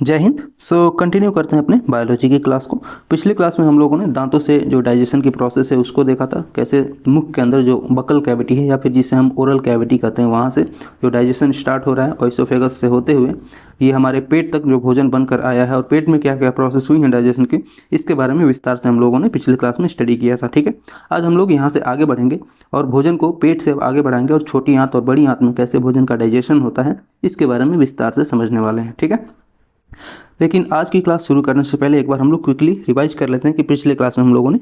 जय हिंद। कंटिन्यू करते हैं अपने बायोलॉजी की क्लास को। पिछली क्लास में हम लोगों ने दांतों से जो डाइजेशन की प्रोसेस है उसको देखा था, कैसे मुख के अंदर जो बकल कैविटी है या फिर जिसे हम ओरल कैविटी कहते हैं वहाँ से जो डाइजेशन स्टार्ट हो रहा है ओइसोफेगस से होते हुए ये हमारे पेट तक जो भोजन बनकर आया है और पेट में क्या क्या प्रोसेस हुई है डाइजेशन की, इसके बारे में विस्तार से हम लोगों ने पिछली क्लास में स्टडी किया था। ठीक है, आज हम लोग यहाँ से आगे बढ़ेंगे और भोजन को पेट से आगे बढ़ाएंगे और छोटी आंत और बड़ी आंत में कैसे भोजन का डाइजेशन होता है इसके बारे में विस्तार से समझने वाले हैं। ठीक है, लेकिन आज की क्लास शुरू करने से पहले एक बार हम लोग क्विकली रिवाइज कर लेते हैं कि पिछले क्लास में हम लोगों ने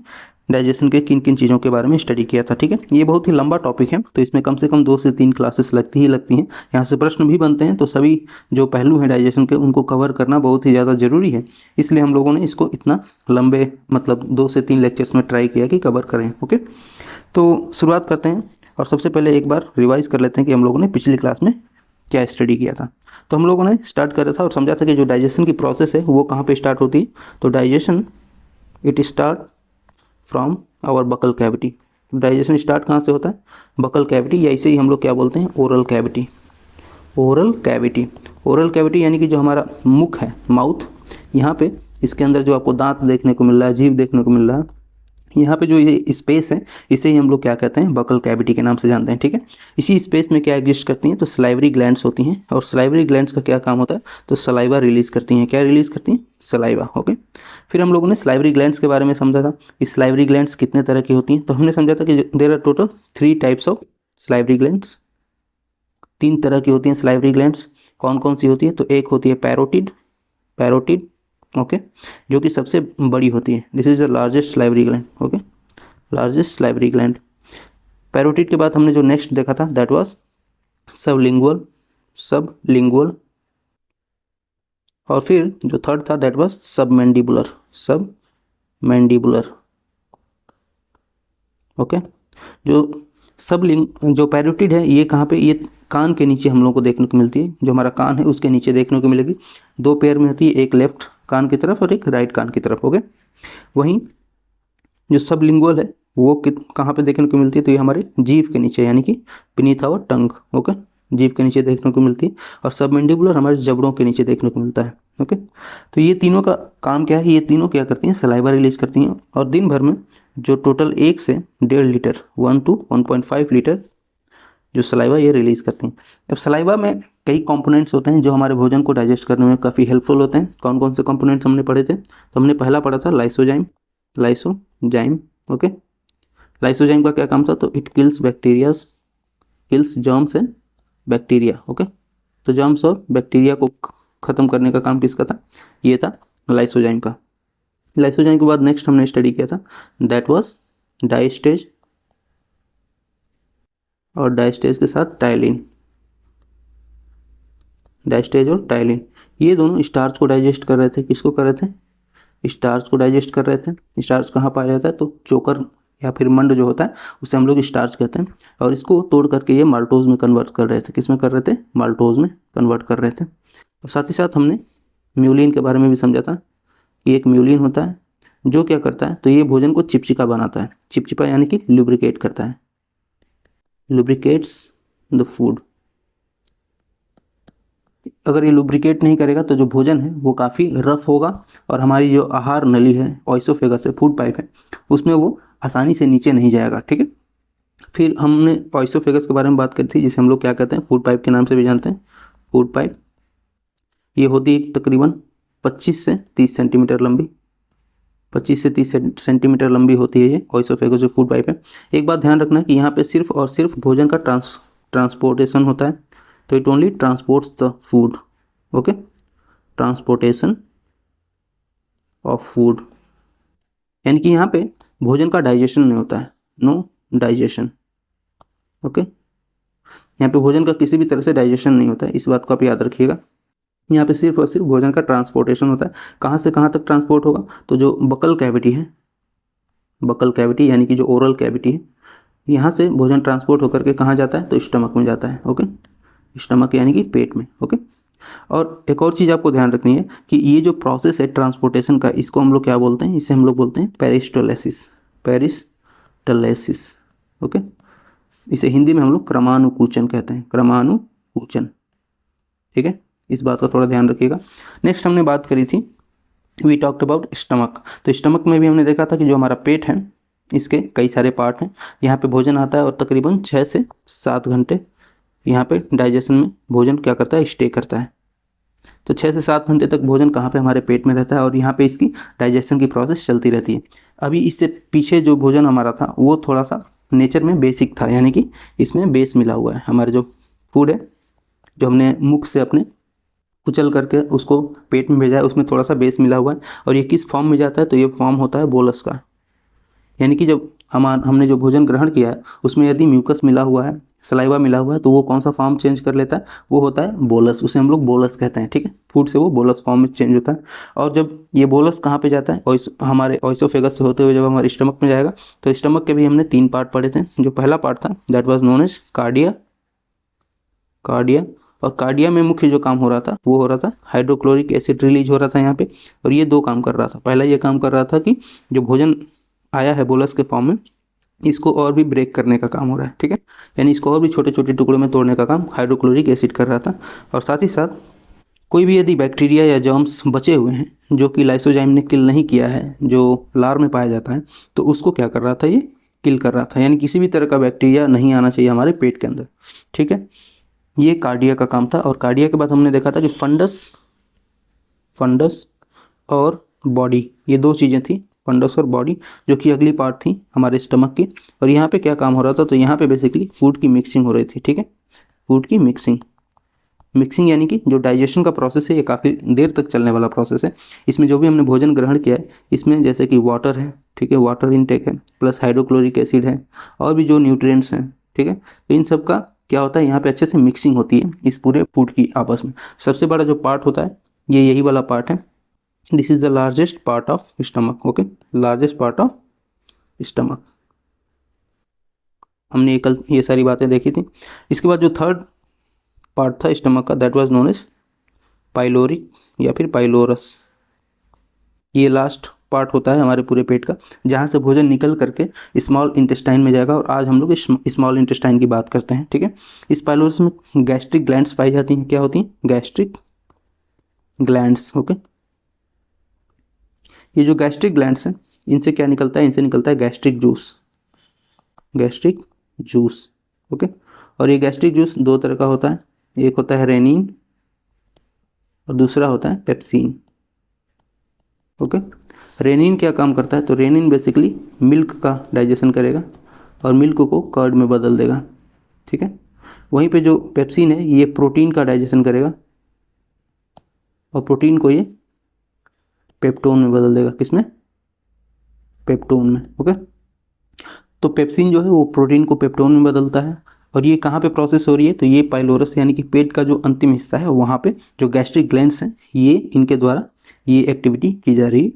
डाइजेशन के किन किन चीज़ों के बारे में स्टडी किया था। ठीक है, ये बहुत ही लंबा टॉपिक है तो इसमें कम से कम 2 से 3 क्लासेस लगती हैं। यहाँ से प्रश्न भी बनते हैं तो सभी जो पहलू हैं डाइजेशन के उनको कवर करना बहुत ही ज़्यादा ज़रूरी है, इसलिए हम लोगों ने इसको इतना लंबे मतलब 2 से 3 लेक्चर्स में ट्राई किया कि कवर करें। ओके, तो शुरुआत करते हैं और सबसे पहले एक बार रिवाइज कर लेते हैं कि हम लोगों ने पिछली क्लास में क्या स्टडी किया था। तो हम लोगों ने स्टार्ट करा था और समझा था कि जो डाइजेशन की प्रोसेस है वो कहाँ पे स्टार्ट होती है। तो digestion it start from our buccal cavity. Digestion start कहाँ से होता है? बकल कैविटी, या इसे ही हम लोग क्या बोलते हैं? Oral cavity. Oral cavity, oral cavity यानी कि जो हमारा मुख है, माउथ, यहाँ पे इसके अंदर जो आपको दांत देखने को मिल रहा है, जीभ देखने को मिल रहा है, यहाँ पे जो ये स्पेस है इसे ही हम लोग क्या कहते हैं? बकल कैविटी के नाम से जानते हैं। ठीक है, इसी स्पेस में क्या एग्जिस्ट करती हैं? तो सलाइवरी ग्लैंड्स होती हैं और सलाइवरी ग्लैंड्स का क्या काम होता है? तो सलाइवा रिलीज करती हैं। क्या रिलीज करती हैं? सलाइवा। ओके, फिर हम लोगों ने सलाइवरी ग्लैंड्स के बारे में समझा था। इस सलाइवरी ग्लैंड्स कितने तरह की होती हैं? तो हमने समझा था कि there are total 3 types of salivary glands. 3 तरह की होती हैं सलाइवरी ग्लैंड्स। कौन कौन सी होती है? तो एक होती है पैरोटिड, पैरोटिड, ओके, जो कि सबसे बड़ी होती है। This is the largest salivary gland. Okay, largest salivary gland. Parotid के बाद हमने जो नेक्स्ट देखा था दैट वाज सबलिंगुअल, सबलिंगुअल, और फिर जो थर्ड था that was submandibular, submandibular. Okay, जो पैरोटिड है ये कहाँ पे? ये कान के नीचे हम लोगों को देखने को मिलती है। जो हमारा कान है उसके नीचे देखने को मिलेगी। 2 पेयर में होती है, एक लेफ्ट कान की तरफ और एक राइट कान की तरफ। ओके, वहीं जो सबलिंगुअल है वो कहाँ पे देखने को मिलती है? तो ये हमारे जीभ के नीचे यानी कि बीनीथ आवर टंग। ओके, जीभ के नीचे देखने को मिलती है। और सबमैंडिबुलर हमारे जबड़ों के नीचे देखने को मिलता है। ओके, तो ये तीनों का काम क्या है? ये तीनों क्या करती हैं? सलाइवा रिलीज करती हैं और दिन भर में जो टोटल 1 से 1.5 लीटर 1 to 1.5 लीटर जो सलाइवा ये रिलीज करती हैं। अब सलाइवा में कई कंपोनेंट्स होते हैं जो हमारे भोजन को डाइजेस्ट करने में काफ़ी हेल्पफुल होते हैं। कौन कौन से कंपोनेंट्स हमने पढ़े थे? तो हमने पहला पढ़ा था लाइसोजाइम, लाइसोजाइम। ओके, लाइसोजाइम का क्या काम था? तो it kills bacterias, kills germs and bacteria. Okay, तो जर्म्स और बैक्टीरिया को ख़त्म करने का काम किसका था? ये था लाइसोजाइम का। लाइसोजाइम के बाद नेक्स्ट हमने स्टडी किया था दैट वाज डाइस्टेज, और डाइस्टेज के साथ टाइलिन। डाइस्टेज और टाइलिन ये दोनों स्टार्च को डाइजेस्ट कर रहे थे। किसको कर रहे थे? स्टार्च को डाइजेस्ट कर रहे थे। स्टार्च कहाँ पाया जाता है? तो चोकर या फिर मंड जो होता है उसे हम लोग स्टार्च कहते हैं, और इसको तोड़ करके ये माल्टोज में कन्वर्ट कर रहे थे। किस में कर रहे थे? माल्टोज में कन्वर्ट कर रहे थे। और साथ ही साथ हमने म्यूलिन के बारे में भी समझा था कि एक म्यूलिन होता है जो क्या करता है? तो ये भोजन को चिपचिपा बनाता है। चिपचिपा यानी कि लुब्रिकेट करता है, लुब्रिकेट्स द फूड। अगर ये लुब्रिकेट नहीं करेगा तो जो भोजन है वो काफ़ी रफ होगा और हमारी जो आहार नली है, ऑइसोफेगस है, फूड पाइप है, उसमें वो आसानी से नीचे नहीं जाएगा। ठीक है, फिर हमने ऑइसोफेगस के बारे में बात करी थी जिसे हम लोग क्या कहते हैं? फूड पाइप के नाम से भी जानते हैं। फूड पाइप ये होती है तकरीबन 25 से 30 सेंटीमीटर लंबी, 25 से 30 सेंटीमीटर लंबी होती है ये ऑइसोफेगस जो फूड पाइप है। एक बात ध्यान रखना है कि यहाँ पे सिर्फ और सिर्फ भोजन का ट्रांसपोर्टेशन होता है, तो it only transports the food. Okay, transportation of food, यानी कि यहाँ पे भोजन का डाइजेशन नहीं होता है, नो डाइजेशन। ओके, यहाँ पे भोजन का किसी भी तरह से डाइजेशन नहीं होता है, इस बात को आप याद रखिएगा। यहाँ पे सिर्फ और सिर्फ भोजन का ट्रांसपोर्टेशन होता है। कहाँ से कहाँ तक ट्रांसपोर्ट होगा? तो जो बकल कैविटी है, बकल कैविटी यानी कि जो ओरल कैविटी है, यहाँ से भोजन ट्रांसपोर्ट होकर के कहाँ जाता है? तो स्टमक में जाता है। ओके, स्टमक यानी कि पेट में। ओके, और एक और चीज़ आपको ध्यान रखनी है कि ये जो प्रोसेस है ट्रांसपोर्टेशन का, इसको हम लोग क्या बोलते हैं? इसे हम लोग बोलते हैं पेरिस्टोलेसिस, पेरिस्टोलेसिस। ओके, इसे हिंदी में हम लोग क्रमानुकुचन कहते हैं, क्रमानुकुचन। ठीक है, इस बात का थोड़ा ध्यान रखिएगा। नेक्स्ट हमने बात करी थी, वी टॉक्ड अबाउट स्टमक। तो स्टमक में भी हमने देखा था कि जो हमारा पेट है इसके कई सारे पार्ट हैं, यहाँ पे भोजन आता है और तकरीबन 6 से 7 घंटे यहाँ पे डाइजेशन में भोजन क्या करता है, स्टे करता है। तो 6 से 7 घंटे तक भोजन कहाँ पे, हमारे पेट में रहता है और यहाँ पे इसकी डाइजेशन की प्रोसेस चलती रहती है। अभी इससे पीछे जो भोजन हमारा था वो थोड़ा सा नेचर में बेसिक था, यानी कि इसमें बेस मिला हुआ है। हमारे जो फूड है जो हमने मुख से अपने कुचल करके उसको पेट में भेजा है उसमें थोड़ा सा बेस मिला हुआ है। और ये किस फॉर्म में जाता है, तो ये फॉर्म होता है बोलस का, यानी कि जब हमने जो भोजन ग्रहण किया है उसमें यदि म्यूकस मिला हुआ है, सलाइवा मिला हुआ है, तो वो कौन सा फॉर्म चेंज कर लेता है, वो होता है बोलस। उसे हम लोग बोलस कहते हैं, ठीक है। फूड से वो बोलस फॉर्म में चेंज होता है। और जब ये बोलस कहाँ पे जाता है, हमारे ऑइसोफेगस से होते हुए जब हमारे स्टमक में जाएगा, तो स्टमक के भी हमने 3 पार्ट पढ़े थे। जो पहला पार्ट था that was known as cardia. और कार्डिया में मुख्य जो काम हो रहा था वो हो रहा था हाइड्रोक्लोरिक एसिड रिलीज हो रहा था यहाँ पे। और ये 2 काम कर रहा था। पहला ये काम कर रहा था कि जो भोजन आया है बोलस के फॉर्म में, इसको और भी ब्रेक करने का काम हो रहा है, ठीक है। यानी इसको और भी छोटे छोटे टुकड़ों में तोड़ने का काम हाइड्रोक्लोरिक एसिड कर रहा था। और साथ ही साथ कोई भी यदि बैक्टीरिया या जर्म्स बचे हुए हैं जो कि लाइसोजाइम ने किल नहीं किया है, जो लार में पाया जाता है, तो उसको क्या कर रहा था, ये किल कर रहा था। यानी किसी भी तरह का बैक्टीरिया नहीं आना चाहिए हमारे पेट के अंदर, ठीक है। ये कार्डिया का काम था। और कार्डिया के बाद हमने देखा था कि फंडस और बॉडी, ये 2 चीज़ें थी, फंडस और बॉडी, जो कि अगली पार्ट थी हमारे स्टमक की। और यहाँ पे क्या काम हो रहा था, तो यहाँ पे बेसिकली फूड की मिक्सिंग हो रही थी, ठीक है। फूड की मिक्सिंग यानी कि जो डाइजेशन का प्रोसेस है ये काफ़ी देर तक चलने वाला प्रोसेस है। इसमें जो भी हमने भोजन ग्रहण किया है इसमें जैसे कि वाटर है, ठीक है, वाटर इनटेक है, प्लस हाइड्रोक्लोरिक एसिड है और भी जो न्यूट्रिएंट्स हैं, ठीक है। तो इन सब का क्या होता है, यहाँ पे अच्छे से मिक्सिंग होती है इस पूरे फूड की आपस में। सबसे बड़ा जो पार्ट होता है ये यही वाला पार्ट है। This is the largest part of stomach, okay, largest part of stomach. हमने ये सारी बातें देखी थी। इसके बाद जो थर्ड पार्ट था स्टमक का that was known as pyloric या फिर पाइलोरस। ये लास्ट पार्ट होता है हमारे पूरे पेट का, जहाँ से भोजन निकल करके स्मॉल इंटेस्टाइन में जाएगा। और आज हम लोग स्मॉल इंटेस्टाइन की बात करते हैं, ठीक है। इस पाइलोरस में गैस्ट्रिक ग्लैंड्स पाई जाती हैं। क्या होती हैं, गैस्ट्रिक ग्लैंड्स, ओके। ये जो गैस्ट्रिक ग्लैंड्स हैं इनसे क्या निकलता है, इनसे निकलता है गैस्ट्रिक जूस, ओके। और ये गैस्ट्रिक जूस 2 तरह का होता है, एक होता है रेनिन और दूसरा होता है पेप्सिन, ओके। रेनिन क्या काम करता है, तो रेनिन बेसिकली मिल्क का डाइजेशन करेगा और मिल्क को कर्ड में बदल देगा, ठीक है। वहीं पे जो पेप्सिन है ये प्रोटीन का डाइजेशन करेगा और प्रोटीन को ये पेप्टोन में बदल देगा। किसमें, पेप्टोन में, ओके। तो पेप्सिन जो है वो प्रोटीन को पेप्टोन में बदलता है। और ये कहाँ पे प्रोसेस हो रही है, तो ये पाइलोरस यानी कि पेट का जो अंतिम हिस्सा है वहाँ पे जो गैस्ट्रिक ग्लैंड्स हैं ये इनके द्वारा ये एक्टिविटी की जा रही है।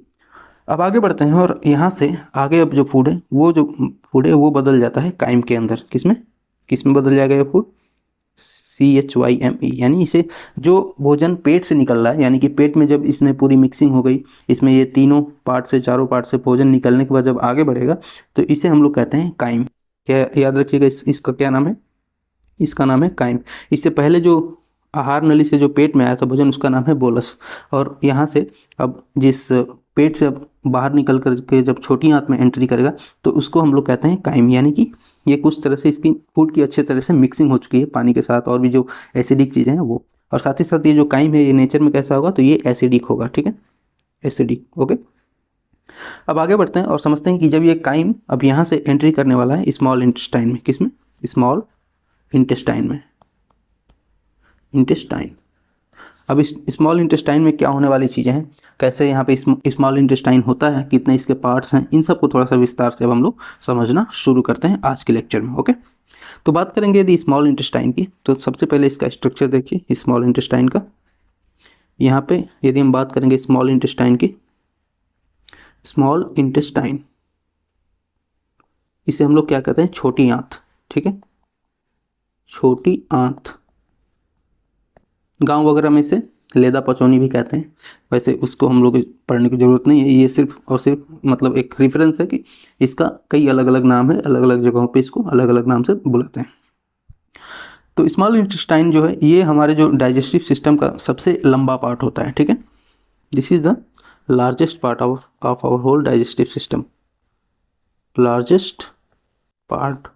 अब आगे बढ़ते हैं और यहाँ से आगे अब जो फूड है वो बदल जाता है काइम के अंदर। किसमें बदल जाएगा ये फूड, CHYME, यानी इसे जो भोजन पेट से निकल रहा है, यानी कि पेट में जब इसमें पूरी मिक्सिंग हो गई, इसमें ये चारों पार्ट से भोजन निकलने के बाद जब आगे बढ़ेगा तो इसे हम लोग कहते हैं काइम। क्या याद रखिएगा, इसका क्या नाम है, इसका नाम है काइम। इससे पहले जो आहार नली से जो पेट में आया था भोजन उसका नाम है बोलस। और यहाँ से अब जिस पेट से अब बाहर निकल करके जब छोटी आंत में एंट्री करेगा तो उसको हम लोग कहते हैं काइम। यानी कि ये कुछ तरह से इसकी फूड की अच्छे तरह से मिक्सिंग हो चुकी है पानी के साथ और भी जो एसिडिक चीज़ें हैं वो। और साथ ही साथ ये जो काइम है ये नेचर में कैसा होगा, तो ये एसिडिक होगा, ठीक है, एसिडिक, ओके। अब आगे बढ़ते हैं और समझते हैं कि जब ये काइम अब यहाँ से एंट्री करने वाला है स्मॉल इंटेस्टाइन में, किसमें, स्मॉल इंटेस्टाइन में, अब इस स्मॉल इंटेस्टाइन में क्या होने वाली चीज़ें हैं, कैसे यहाँ पे स्मॉल इंटेस्टाइन होता है, कितने इसके पार्ट्स हैं, इन सब को थोड़ा सा विस्तार से अब हम लोग समझना शुरू करते हैं आज के लेक्चर में, ओके। तो बात करेंगे यदि स्मॉल इंटेस्टाइन की, तो सबसे पहले इसका स्ट्रक्चर देखिए स्मॉल इंटेस्टाइन का। यहाँ पे यदि हम बात करेंगे स्मॉल इंटेस्टाइन की, स्मॉल इंटेस्टाइन इसे हम लोग क्या कहते हैं, छोटी आंत, ठीक है, छोटी आंत। गांव वगैरह में इसे लेदा पचौनी भी कहते हैं। वैसे उसको हम लोग पढ़ने की ज़रूरत नहीं है, ये सिर्फ और सिर्फ मतलब एक रेफरेंस है कि इसका कई अलग अलग नाम है, अलग अलग जगहों पे इसको अलग अलग नाम से बुलाते हैं। तो स्मॉल इंटेस्टाइन जो है ये हमारे जो डाइजेस्टिव सिस्टम का सबसे लंबा पार्ट होता है, ठीक है। This is the largest part of our whole digestive system, largest part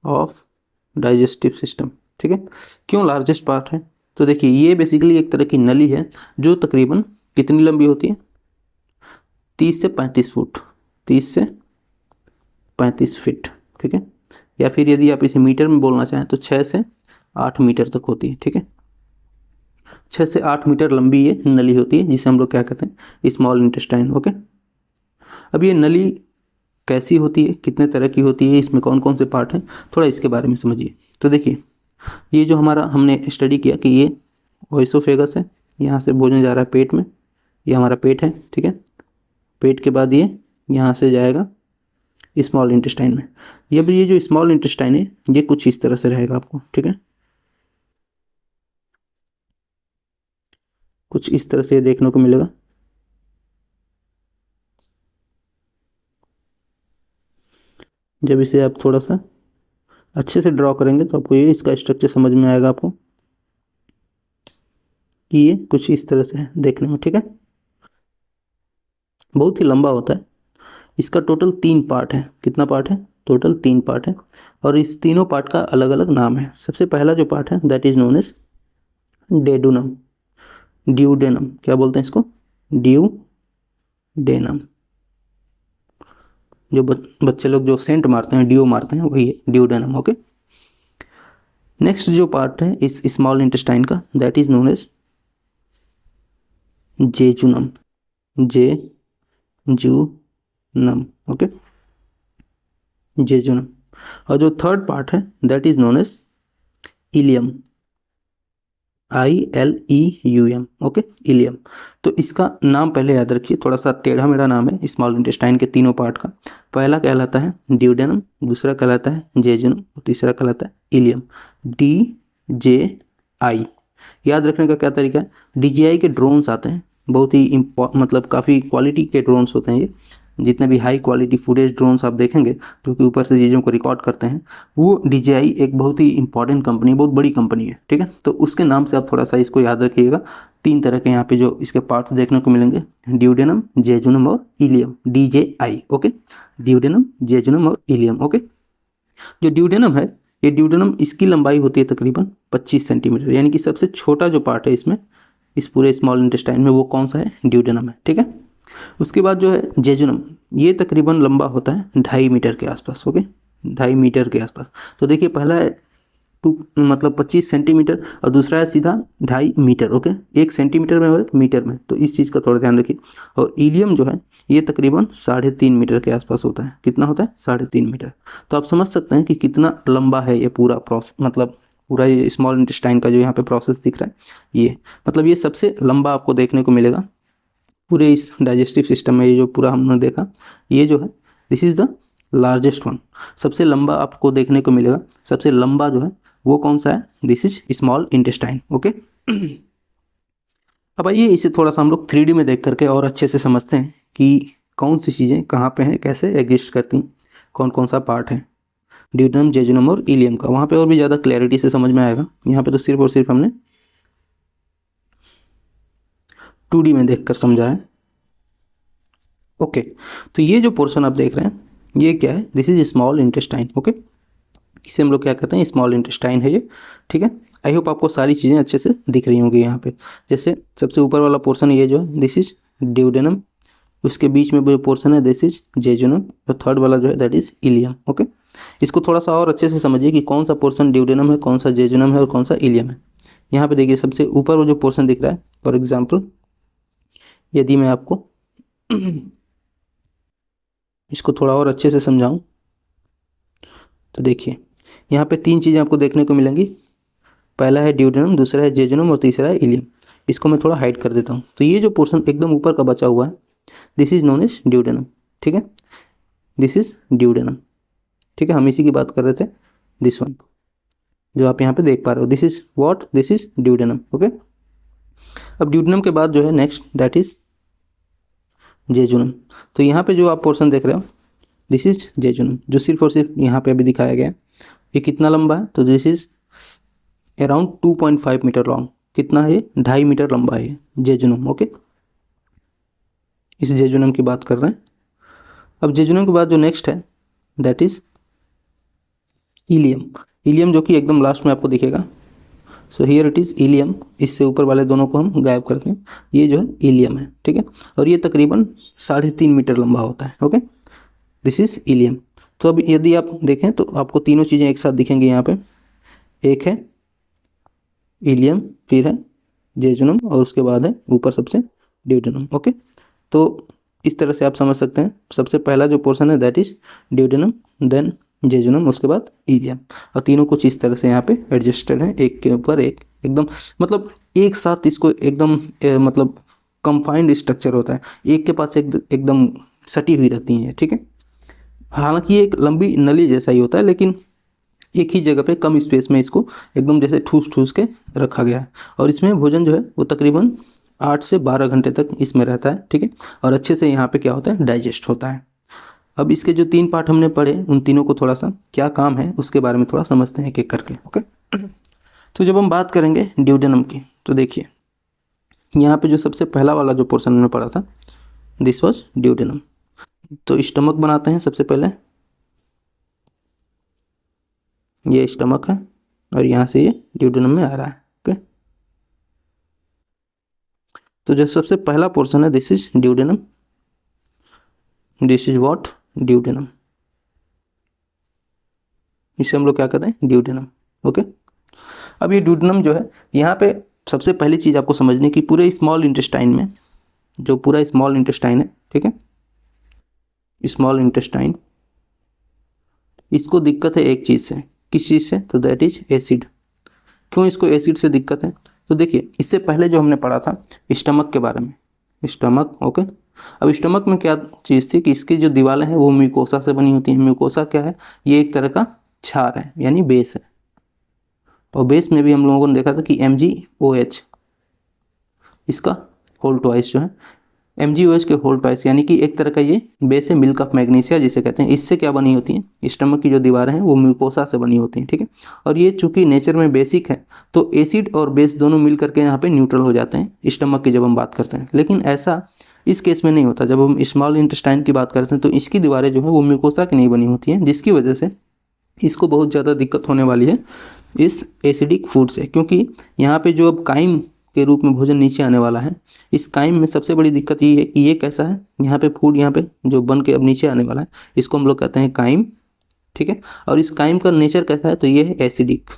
of digestive system, ठीक है। क्यों लार्जेस्ट पार्ट है? तो देखिए ये बेसिकली एक तरह की नली है जो तकरीबन कितनी लंबी होती है, 30 से 35 फुट, 30 से 35 फीट, ठीक है। या फिर यदि आप इसे मीटर में बोलना चाहें तो 6 से 8 मीटर तक होती है, ठीक है। 6 से 8 मीटर लंबी ये नली होती है जिसे हम लोग क्या कहते हैं, स्मॉल इंटेस्टाइन, ओके। अब ये नली कैसी होती है, कितने तरह की होती है, इसमें कौन कौन से पार्ट हैं, थोड़ा इसके बारे में समझिए। तो देखिए ये जो हमारा हमने स्टडी किया कि ये ओइसोफेगस है, यहाँ से भोजन जा रहा है पेट में, ये हमारा पेट है, ठीक है। पेट के बाद ये यहाँ से जाएगा स्मॉल इंटेस्टाइन में। ये जो स्मॉल इंटेस्टाइन है ये कुछ इस तरह से रहेगा आपको, ठीक है। कुछ इस तरह से देखने को मिलेगा। जब इसे आप थोड़ा सा अच्छे से ड्रॉ करेंगे तो आपको ये इसका स्ट्रक्चर समझ में आएगा आपको कि ये कुछ इस तरह से है देखने में, ठीक है। बहुत ही लंबा होता है। इसका टोटल 3 पार्ट है। कितना पार्ट है? टोटल 3 पार्ट है और इस तीनों पार्ट का अलग अलग नाम है। सबसे पहला जो पार्ट है that is known as duodenum, duodenum, क्या बोलते हैं इसको, ड्यूडेनम। जो बच्चे लोग जो सेंट मारते हैं, ड्यू मारते हैं, वही है ड्यूडेनम, ओके। नेक्स्ट जो पार्ट है इस स्मॉल इंटेस्टाइन का that is known as jejunum, jejunum, okay, jejunum. और जो थर्ड पार्ट है that is known as ileum, ILEUM, okay, ileum. तो इसका नाम पहले याद रखिए, थोड़ा सा टेढ़ा मेढ़ा नाम है स्मॉल इंटेस्टाइन के तीनों पार्ट का। पहला कहलाता है ड्यूडेनम, दूसरा कहलाता है जेजुनम और तीसरा कहलाता है इलियम, DJI। याद रखने का क्या तरीका है, DJI के ड्रोन्स आते हैं, बहुत ही मतलब काफ़ी क्वालिटी के ड्रोन्स होते हैं ये। जितने भी हाई क्वालिटी फुटेज ड्रोन्स आप देखेंगे जो कि ऊपर से चीज़ों को रिकॉर्ड करते हैं, वो DJI एक बहुत ही इंपॉर्टेंट कंपनी, बहुत बड़ी कंपनी है, ठीक है। तो उसके नाम से आप थोड़ा सा इसको याद रखिएगा। 3 तरह के यहाँ पे जो इसके पार्ट्स देखने को मिलेंगे, ड्यूडेनम, जेजुनम और ileum, DJI, okay. Duodenum, jejunum और इलियम, ओके। जो ड्यूडेनम है, ये ड्यूडेनम इसकी लंबाई होती है तकरीबन 25 सेंटीमीटर, यानी कि सबसे छोटा जो पार्ट है इसमें, इस पूरे स्मॉल इंटेस्टाइन में, वो कौन सा है, ड्यूडेनम है, ठीक है। उसके बाद जो है जेजुनम, ये तकरीबन लंबा होता है 2.5 मीटर के आसपास, ओके, 2.5 मीटर के आसपास। तो देखिए पहला है 25 सेंटीमीटर और दूसरा है सीधा 2.5 मीटर, ओके, 1 सेंटीमीटर में और 1 मीटर में, तो इस चीज़ का थोड़ा ध्यान रखिए। और इलियम जो है ये तकरीबन 3.5 मीटर के आसपास होता है। कितना होता है? 3.5 मीटर। तो आप समझ सकते हैं कि कितना लंबा है ये पूरा प्रोसेस, मतलब पूरा ये स्मॉल इंटेस्टाइन का जो यहाँ पे प्रोसेस दिख रहा है, ये मतलब ये सबसे लंबा आपको देखने को मिलेगा पूरे इस डाइजेस्टिव सिस्टम में। ये जो पूरा हमने देखा, ये जो है this is the largest one, सबसे लंबा आपको देखने को मिलेगा। सबसे लंबा जो है वो कौन सा है? This is small intestine, okay. अब आइए इसे थोड़ा सा हम लोग 3D में देख करके और अच्छे से समझते हैं कि कौन सी चीज़ें कहाँ पे हैं, कैसे एग्जिस्ट करती हैं, कौन कौन सा पार्ट है ड्यूडेनम, जेजुनम और इलियम का। वहाँ पे और भी ज़्यादा क्लैरिटी से समझ में आएगा। यहाँ पे तो सिर्फ और सिर्फ हमने 2D में देख कर समझा है, ओके। तो ये जो पोर्शन आप देख रहे हैं ये क्या है? This is small intestine, okay. इसे हम लोग क्या कहते हैं? स्मॉल इंटेस्टाइन है ये, ठीक है। आई होप आपको सारी चीज़ें अच्छे से दिख रही होंगी यहाँ पे। जैसे सबसे ऊपर वाला पोर्शन ये जो है दिस इज ड्यूडेनम, उसके बीच में जो पोर्शन है दिस इज जेजुनम, और थर्ड वाला जो है दैट इज इलियम, ओके। इसको थोड़ा सा और अच्छे से समझिए कि कौन सा पोर्शन ड्यूडेनम है, कौन सा जेजुनम है और कौन सा इलियम है। यहाँ पे देखिए सबसे ऊपर वो जो पोर्शन दिख रहा है, फॉर एग्जाम्पल यदि मैं आपको इसको थोड़ा और अच्छे से समझाऊं तो देखिए यहाँ पे 3 चीज़ें आपको देखने को मिलेंगी। पहला है ड्यूडेनम, दूसरा है जेजुनम और तीसरा है इलियम। इसको मैं थोड़ा हाइड कर देता हूँ। तो ये जो पोर्शन एकदम ऊपर का बचा हुआ है this is known as duodenum, ठीक है। दिस इज ड्यूडेनम, ठीक है। हम इसी की बात कर रहे थे, दिस वन जो आप यहाँ पे देख पा रहे हो, this is what, this is duodenum, okay. अब ड्यूडेनम के बाद जो है नेक्स्ट दैट इज जेजुनम। तो यहाँ पे जो आप पोर्शन देख रहे हो दिस इज जेजुनम, जो सिर्फ और सिर्फ यहाँ पे अभी दिखाया गया है। ये कितना लंबा है, तो this is around 2.5 metre long. कितना है ये, 2.5 मीटर लंबा है जेजुनम। ओके, इस जेजुनम की बात कर रहे हैं। अब जेजुनम के बाद जो नेक्स्ट है दैट इज इलियम। इलियम जो कि एकदम लास्ट में आपको दिखेगा। So here it is ileum. इससे ऊपर वाले दोनों को हम गायब करते हैं, ये जो है इलियम है, ठीक है। और ये तकरीबन 3.5 मीटर लंबा होता है। Okay, this is ilium. तो अब यदि आप देखें तो आपको तीनों चीज़ें एक साथ दिखेंगी यहाँ पे। एक है इलियम, फिर है जेजुनम और उसके बाद है ऊपर सबसे ड्यूडेनम। ओके, तो इस तरह से आप समझ सकते हैं। सबसे पहला जो पोर्शन है that is duodenum, then jejunum, उसके बाद इलियम। और तीनों कुछ इस तरह से यहाँ पे एडजस्टेड है, एक के ऊपर एक, एकदम मतलब एक साथ इसको एकदम मतलब कंफाइंड स्ट्रक्चर होता है, एक के पास एकदम सटी हुई रहती हैं, ठीक है। हालांकि ये एक लंबी नली जैसा ही होता है, लेकिन एक ही जगह पे कम स्पेस में इसको एकदम जैसे ठूस ठूस के रखा गया है। और इसमें भोजन जो है वो तकरीबन 8 से 12 घंटे तक इसमें रहता है, ठीक है। और अच्छे से यहाँ पे क्या होता है, डाइजेस्ट होता है। अब इसके जो 3 पार्ट हमने पढ़े, उन तीनों को थोड़ा सा क्या काम है उसके बारे में थोड़ा समझते हैं एक एक करके। ओके, तो जब हम बात करेंगे ड्यूडेनम की, तो देखिए यहाँ पे जो सबसे पहला वाला जो पोर्शन हमने पढ़ा था दिस वॉज ड्यूडेनम। तो स्टमक बनाते हैं सबसे पहले, ये स्टमक है और यहाँ से ये ड्यूडेनम में आ रहा है। ओके, तो जो सबसे पहला पोर्शन है this is duodenum, this is what, duodenum. इसे हम लोग क्या कहते हैं, ड्यूडेनम। ओके, अब ये ड्यूडेनम जो है, यहाँ पे सबसे पहली चीज़ आपको समझने की, पूरे स्मॉल इंटेस्टाइन में, जो पूरा स्मॉल इंटेस्टाइन है, ठीक है, स्मॉल इंटेस्टाइन, इसको दिक्कत है एक चीज़ से। किस चीज़ से, तो दैट इज एसिड। क्यों इसको एसिड से दिक्कत है, तो देखिए इससे पहले जो हमने पढ़ा था स्टमक के बारे में, स्टमक। ओके, अब स्टमक में क्या चीज़ थी कि इसकी जो दीवारें हैं वो म्यूकोसा से बनी होती हैं। म्यूकोसा क्या है, ये एक तरह का क्षार है, यानी बेस है। और बेस में भी हम लोगों ने देखा था कि MgOH, इसका होल ट्वाइस जो है, MgOH के होल ट्वाइस, यानी कि एक तरह का ये बेस है, मिल्क ऑफ मैग्नीशिया जिसे कहते हैं। इससे क्या बनी होती हैं, स्टमक की जो दीवारें हैं वो म्यूकोसा से बनी होती हैं, ठीक है। और ये चूंकि नेचर में बेसिक है, तो एसिड और बेस दोनों मिल करके यहाँ पे न्यूट्रल हो जाते हैं स्टमक की जब हम बात करते हैं। लेकिन ऐसा इस केस में नहीं होता। जब हम स्मॉल इंटेस्टाइन की बात करते हैं तो इसकी दीवारें जो है वो म्यूकोसा की नहीं बनी होती हैं, जिसकी वजह से इसको बहुत ज़्यादा दिक्कत होने वाली है इस एसिडिक फूड से। क्योंकि यहाँ पे जो अब काइम के रूप में भोजन नीचे आने वाला है, इस काइम में सबसे बड़ी दिक्कत ये है कि ये कैसा है, यहाँ पे फूड यहाँ पे जो बन के अब नीचे आने वाला है, इसको हम लोग कहते हैं काइम, ठीक है। और इस काइम का नेचर कैसा है, तो ये है एसिडिक।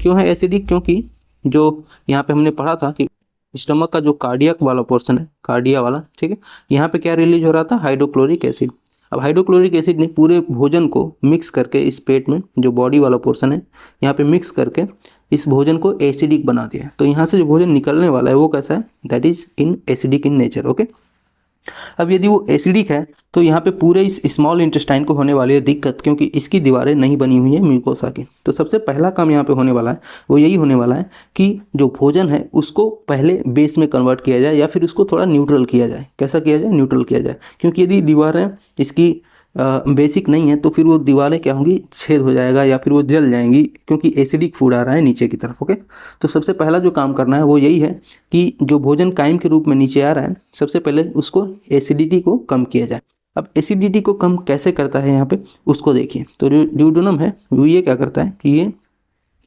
क्यों है एसिडिक, क्योंकि जो यहाँ पे हमने पढ़ा था कि स्टमक का जो कार्डियक वाला पोर्शन है, कार्डिया वाला, ठीक है, यहाँ पे क्या रिलीज हो रहा था, हाइड्रोक्लोरिक एसिड। अब हाइड्रोक्लोरिक एसिड ने पूरे भोजन को मिक्स करके इस पेट में जो बॉडी वाला पोर्शन है यहाँ पे मिक्स करके इस भोजन को एसिडिक बना दिया। तो यहाँ से जो भोजन निकलने वाला है वो कैसा है, that is in acidic in nature. Okay, अब यदि वो एसिडिक है तो यहाँ पे पूरे इस स्मॉल इंटेस्टाइन को होने वाली है दिक्कत, क्योंकि इसकी दीवारें नहीं बनी हुई है म्यूकोसा की। तो सबसे पहला काम यहाँ पे होने वाला है वो यही होने वाला है कि जो भोजन है उसको पहले बेस में कन्वर्ट किया जाए, या फिर उसको थोड़ा न्यूट्रल किया जाए। कैसा किया जाए, न्यूट्रल किया जाए। क्योंकि यदि दीवारें इसकी बेसिक नहीं है तो फिर वो दीवारें क्या होंगी, छेद हो जाएगा या फिर वो जल जाएंगी, क्योंकि एसिडिक फूड आ रहा है नीचे की तरफ। ओके, तो सबसे पहला जो काम करना है वो यही है कि जो भोजन काइम के रूप में नीचे आ रहा है, सबसे पहले उसको एसिडिटी को कम किया जाए। अब एसिडिटी को कम कैसे करता है यहाँ पे, उसको देखिए। तो जो ड्यूडेनम है वो ये क्या करता है कि ये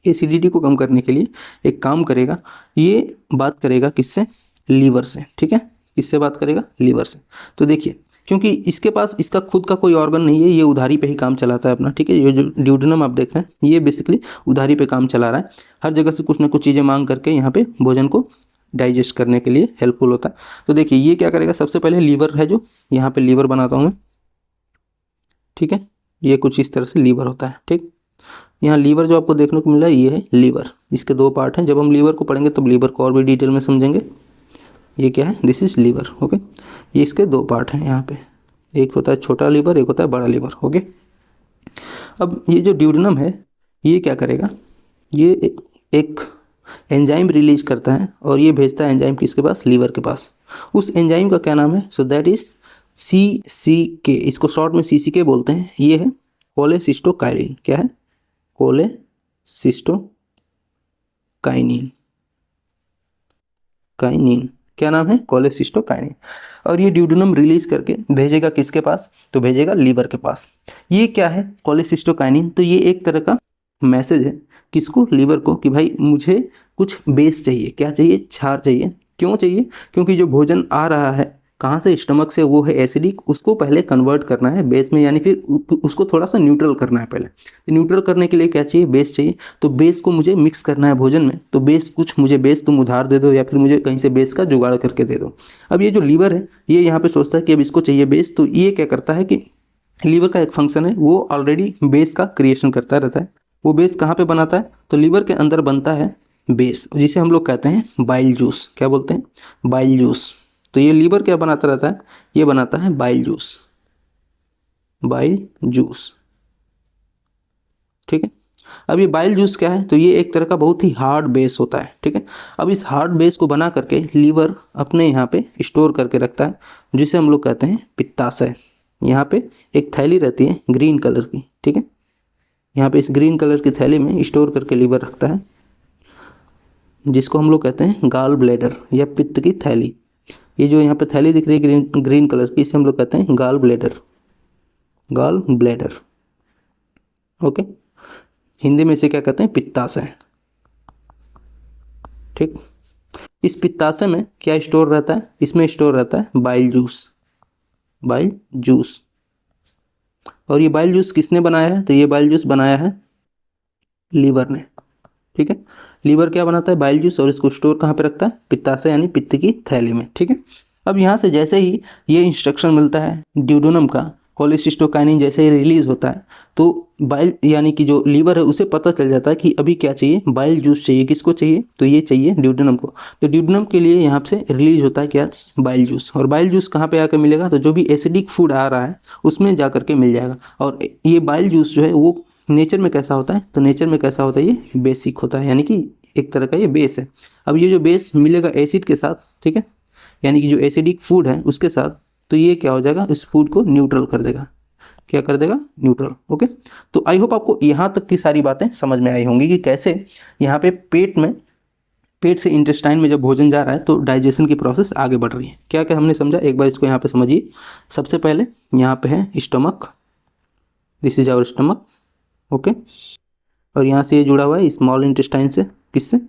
एसिडिटी को कम करने के लिए एक काम करेगा, ये बात करेगा किससे, लीवर से, ठीक है। किससे बात करेगा, लीवर से। तो देखिए क्योंकि इसके पास इसका खुद का कोई ऑर्गन नहीं है, ये उधारी पे ही काम चलाता है अपना, ठीक है। ये जो ड्यूडेनम आप देख रहे हैं ये बेसिकली उधारी पे काम चला रहा है, हर जगह से कुछ ना कुछ चीज़ें मांग करके यहाँ पे भोजन को डाइजेस्ट करने के लिए हेल्पफुल होता है। तो देखिए ये क्या करेगा, सबसे पहले लीवर है, जो यहाँ पे लीवर बनाता हूँ मैं, ठीक है। ये कुछ इस तरह से लीवर होता है, ठीक। यहाँ लीवर जो आपको देखने को मिला है ये है लीवर। इसके 2 पार्ट हैं, जब हम लीवर को पढ़ेंगे तब लीवर को और भी डिटेल में समझेंगे। ये क्या है, दिस इज लीवर। ओके, ये इसके 2 पार्ट हैं यहाँ पे, एक होता है छोटा लीवर, एक होता है बड़ा लीवर। ओके, अब ये जो ड्यूडेनम है ये क्या करेगा, ये एक एंजाइम रिलीज करता है और ये भेजता है एंजाइम किसके पास, लीवर के पास। उस एंजाइम का क्या नाम है, सो दैट इज CCK, इसको शॉर्ट में CCK बोलते हैं। ये है कोलेसिस्टोकाइलिन। क्या है, कोलेसिस्टोकाइनिन, क्या नाम है? कोलेसिस्टोकाइनिन। और ये ड्यूडेनम रिलीज करके भेजेगा किसके पास? तो भेजेगा लीवर के पास। ये क्या है कोलेसिस्टोकाइनिन? तो ये एक तरह का मैसेज है किसको? लीवर को, कि भाई मुझे कुछ बेस चाहिए। क्या चाहिए? क्षार चाहिए। क्यों चाहिए? क्योंकि जो भोजन आ रहा है कहाँ से? स्टमक से, वो है एसिडिक, उसको पहले कन्वर्ट करना है बेस में, यानी फिर उसको थोड़ा सा न्यूट्रल करना है पहले। तो न्यूट्रल करने के लिए क्या चाहिए? बेस चाहिए। तो बेस को मुझे मिक्स करना है भोजन में। तो बेस, कुछ मुझे बेस तुम उधार दे दो या फिर मुझे कहीं से बेस का जुगाड़ करके दे दो। अब ये जो लीवर है ये यहाँ पे सोचता है कि अब इसको चाहिए बेस। तो ये क्या करता है कि लीवर का एक फंक्शन है, वो ऑलरेडी बेस का क्रिएशन करता रहता है। वो बेस कहाँ पे बनाता है? तो लीवर के अंदर बनता है बेस, जिसे हम लोग कहते हैं बाइल जूस। क्या बोलते हैं? Bile juice. तो ये लीवर क्या बनाता रहता है? ये बनाता है बाइल जूस, बाइल जूस। ठीक है। अब ये बाइल जूस क्या है? तो ये एक तरह का बहुत ही हार्ड बेस होता है। ठीक है। अब इस हार्ड बेस को बना करके लीवर अपने यहाँ पे स्टोर करके रखता है, जिसे हम लोग कहते हैं पित्ताशय। यहाँ पे एक थैली रहती है ग्रीन कलर की। ठीक है। यहाँ पे इस ग्रीन कलर की थैली में स्टोर करके लीवर रखता है, जिसको हम लोग कहते हैं गाल ब्लैडर या पित्त की थैली। ये जो यहाँ पे थैली दिख रही है ग्रीन कलर की, इसे हम लोग कहते हैं gall bladder, gall bladder. Okay. Hindi में इसे क्या कहते हैं? पित्ताशय। ठीक। इस पित्ताशय में क्या स्टोर रहता है? इसमें स्टोर रहता है बाइल जूस, बाइल जूस। और ये बाइल जूस किसने बनाया है? तो ये बाइल जूस बनाया है लीवर ने। ठीक है। लीवर क्या बनाता है? Bile juice. और इसको स्टोर कहाँ पे रखता है? पित्ताशय यानी पित्त की थैली में। ठीक है। अब यहाँ से जैसे ही ये इंस्ट्रक्शन मिलता है ड्यूडेनम का, कोलेसिस्टोकाइनिन जैसे ही रिलीज होता है, तो बाइल यानी कि जो लीवर है उसे पता चल जाता है कि अभी क्या चाहिए? बाइल जूस चाहिए। किसको चाहिए? तो ये चाहिए ड्यूडेनम को। तो ड्यूडेनम के लिए यहाँ से रिलीज होता है क्या? Bile juice. और बाइल जूस कहाँ पे आकर मिलेगा? तो जो भी एसिडिक फूड आ रहा है उसमें जा करके मिल जाएगा। और ये बाइल जूस जो है वो नेचर में कैसा होता है? तो नेचर में कैसा होता है? ये बेसिक होता है, यानी कि एक तरह का ये बेस है। अब ये जो बेस मिलेगा एसिड के साथ, ठीक है, यानी कि जो एसिडिक फूड है उसके साथ, तो ये क्या हो जाएगा? इस फूड को न्यूट्रल कर देगा। क्या कर देगा? न्यूट्रल। ओके। तो आई होप आपको यहाँ तक की सारी बातें समझ में आई होंगी कि कैसे यहाँ पे पेट से इंटेस्टाइन में जब भोजन जा रहा है तो डाइजेशन की प्रोसेस आगे बढ़ रही है। क्या क्या हमने समझा, एक बार इसको यहाँ पे समझिए। सबसे पहले यहाँ पे है stomach, this is our stomach. Okay. और यहाँ से ये जुड़ा हुआ है स्मॉल इंटेस्टाइन से। किससे?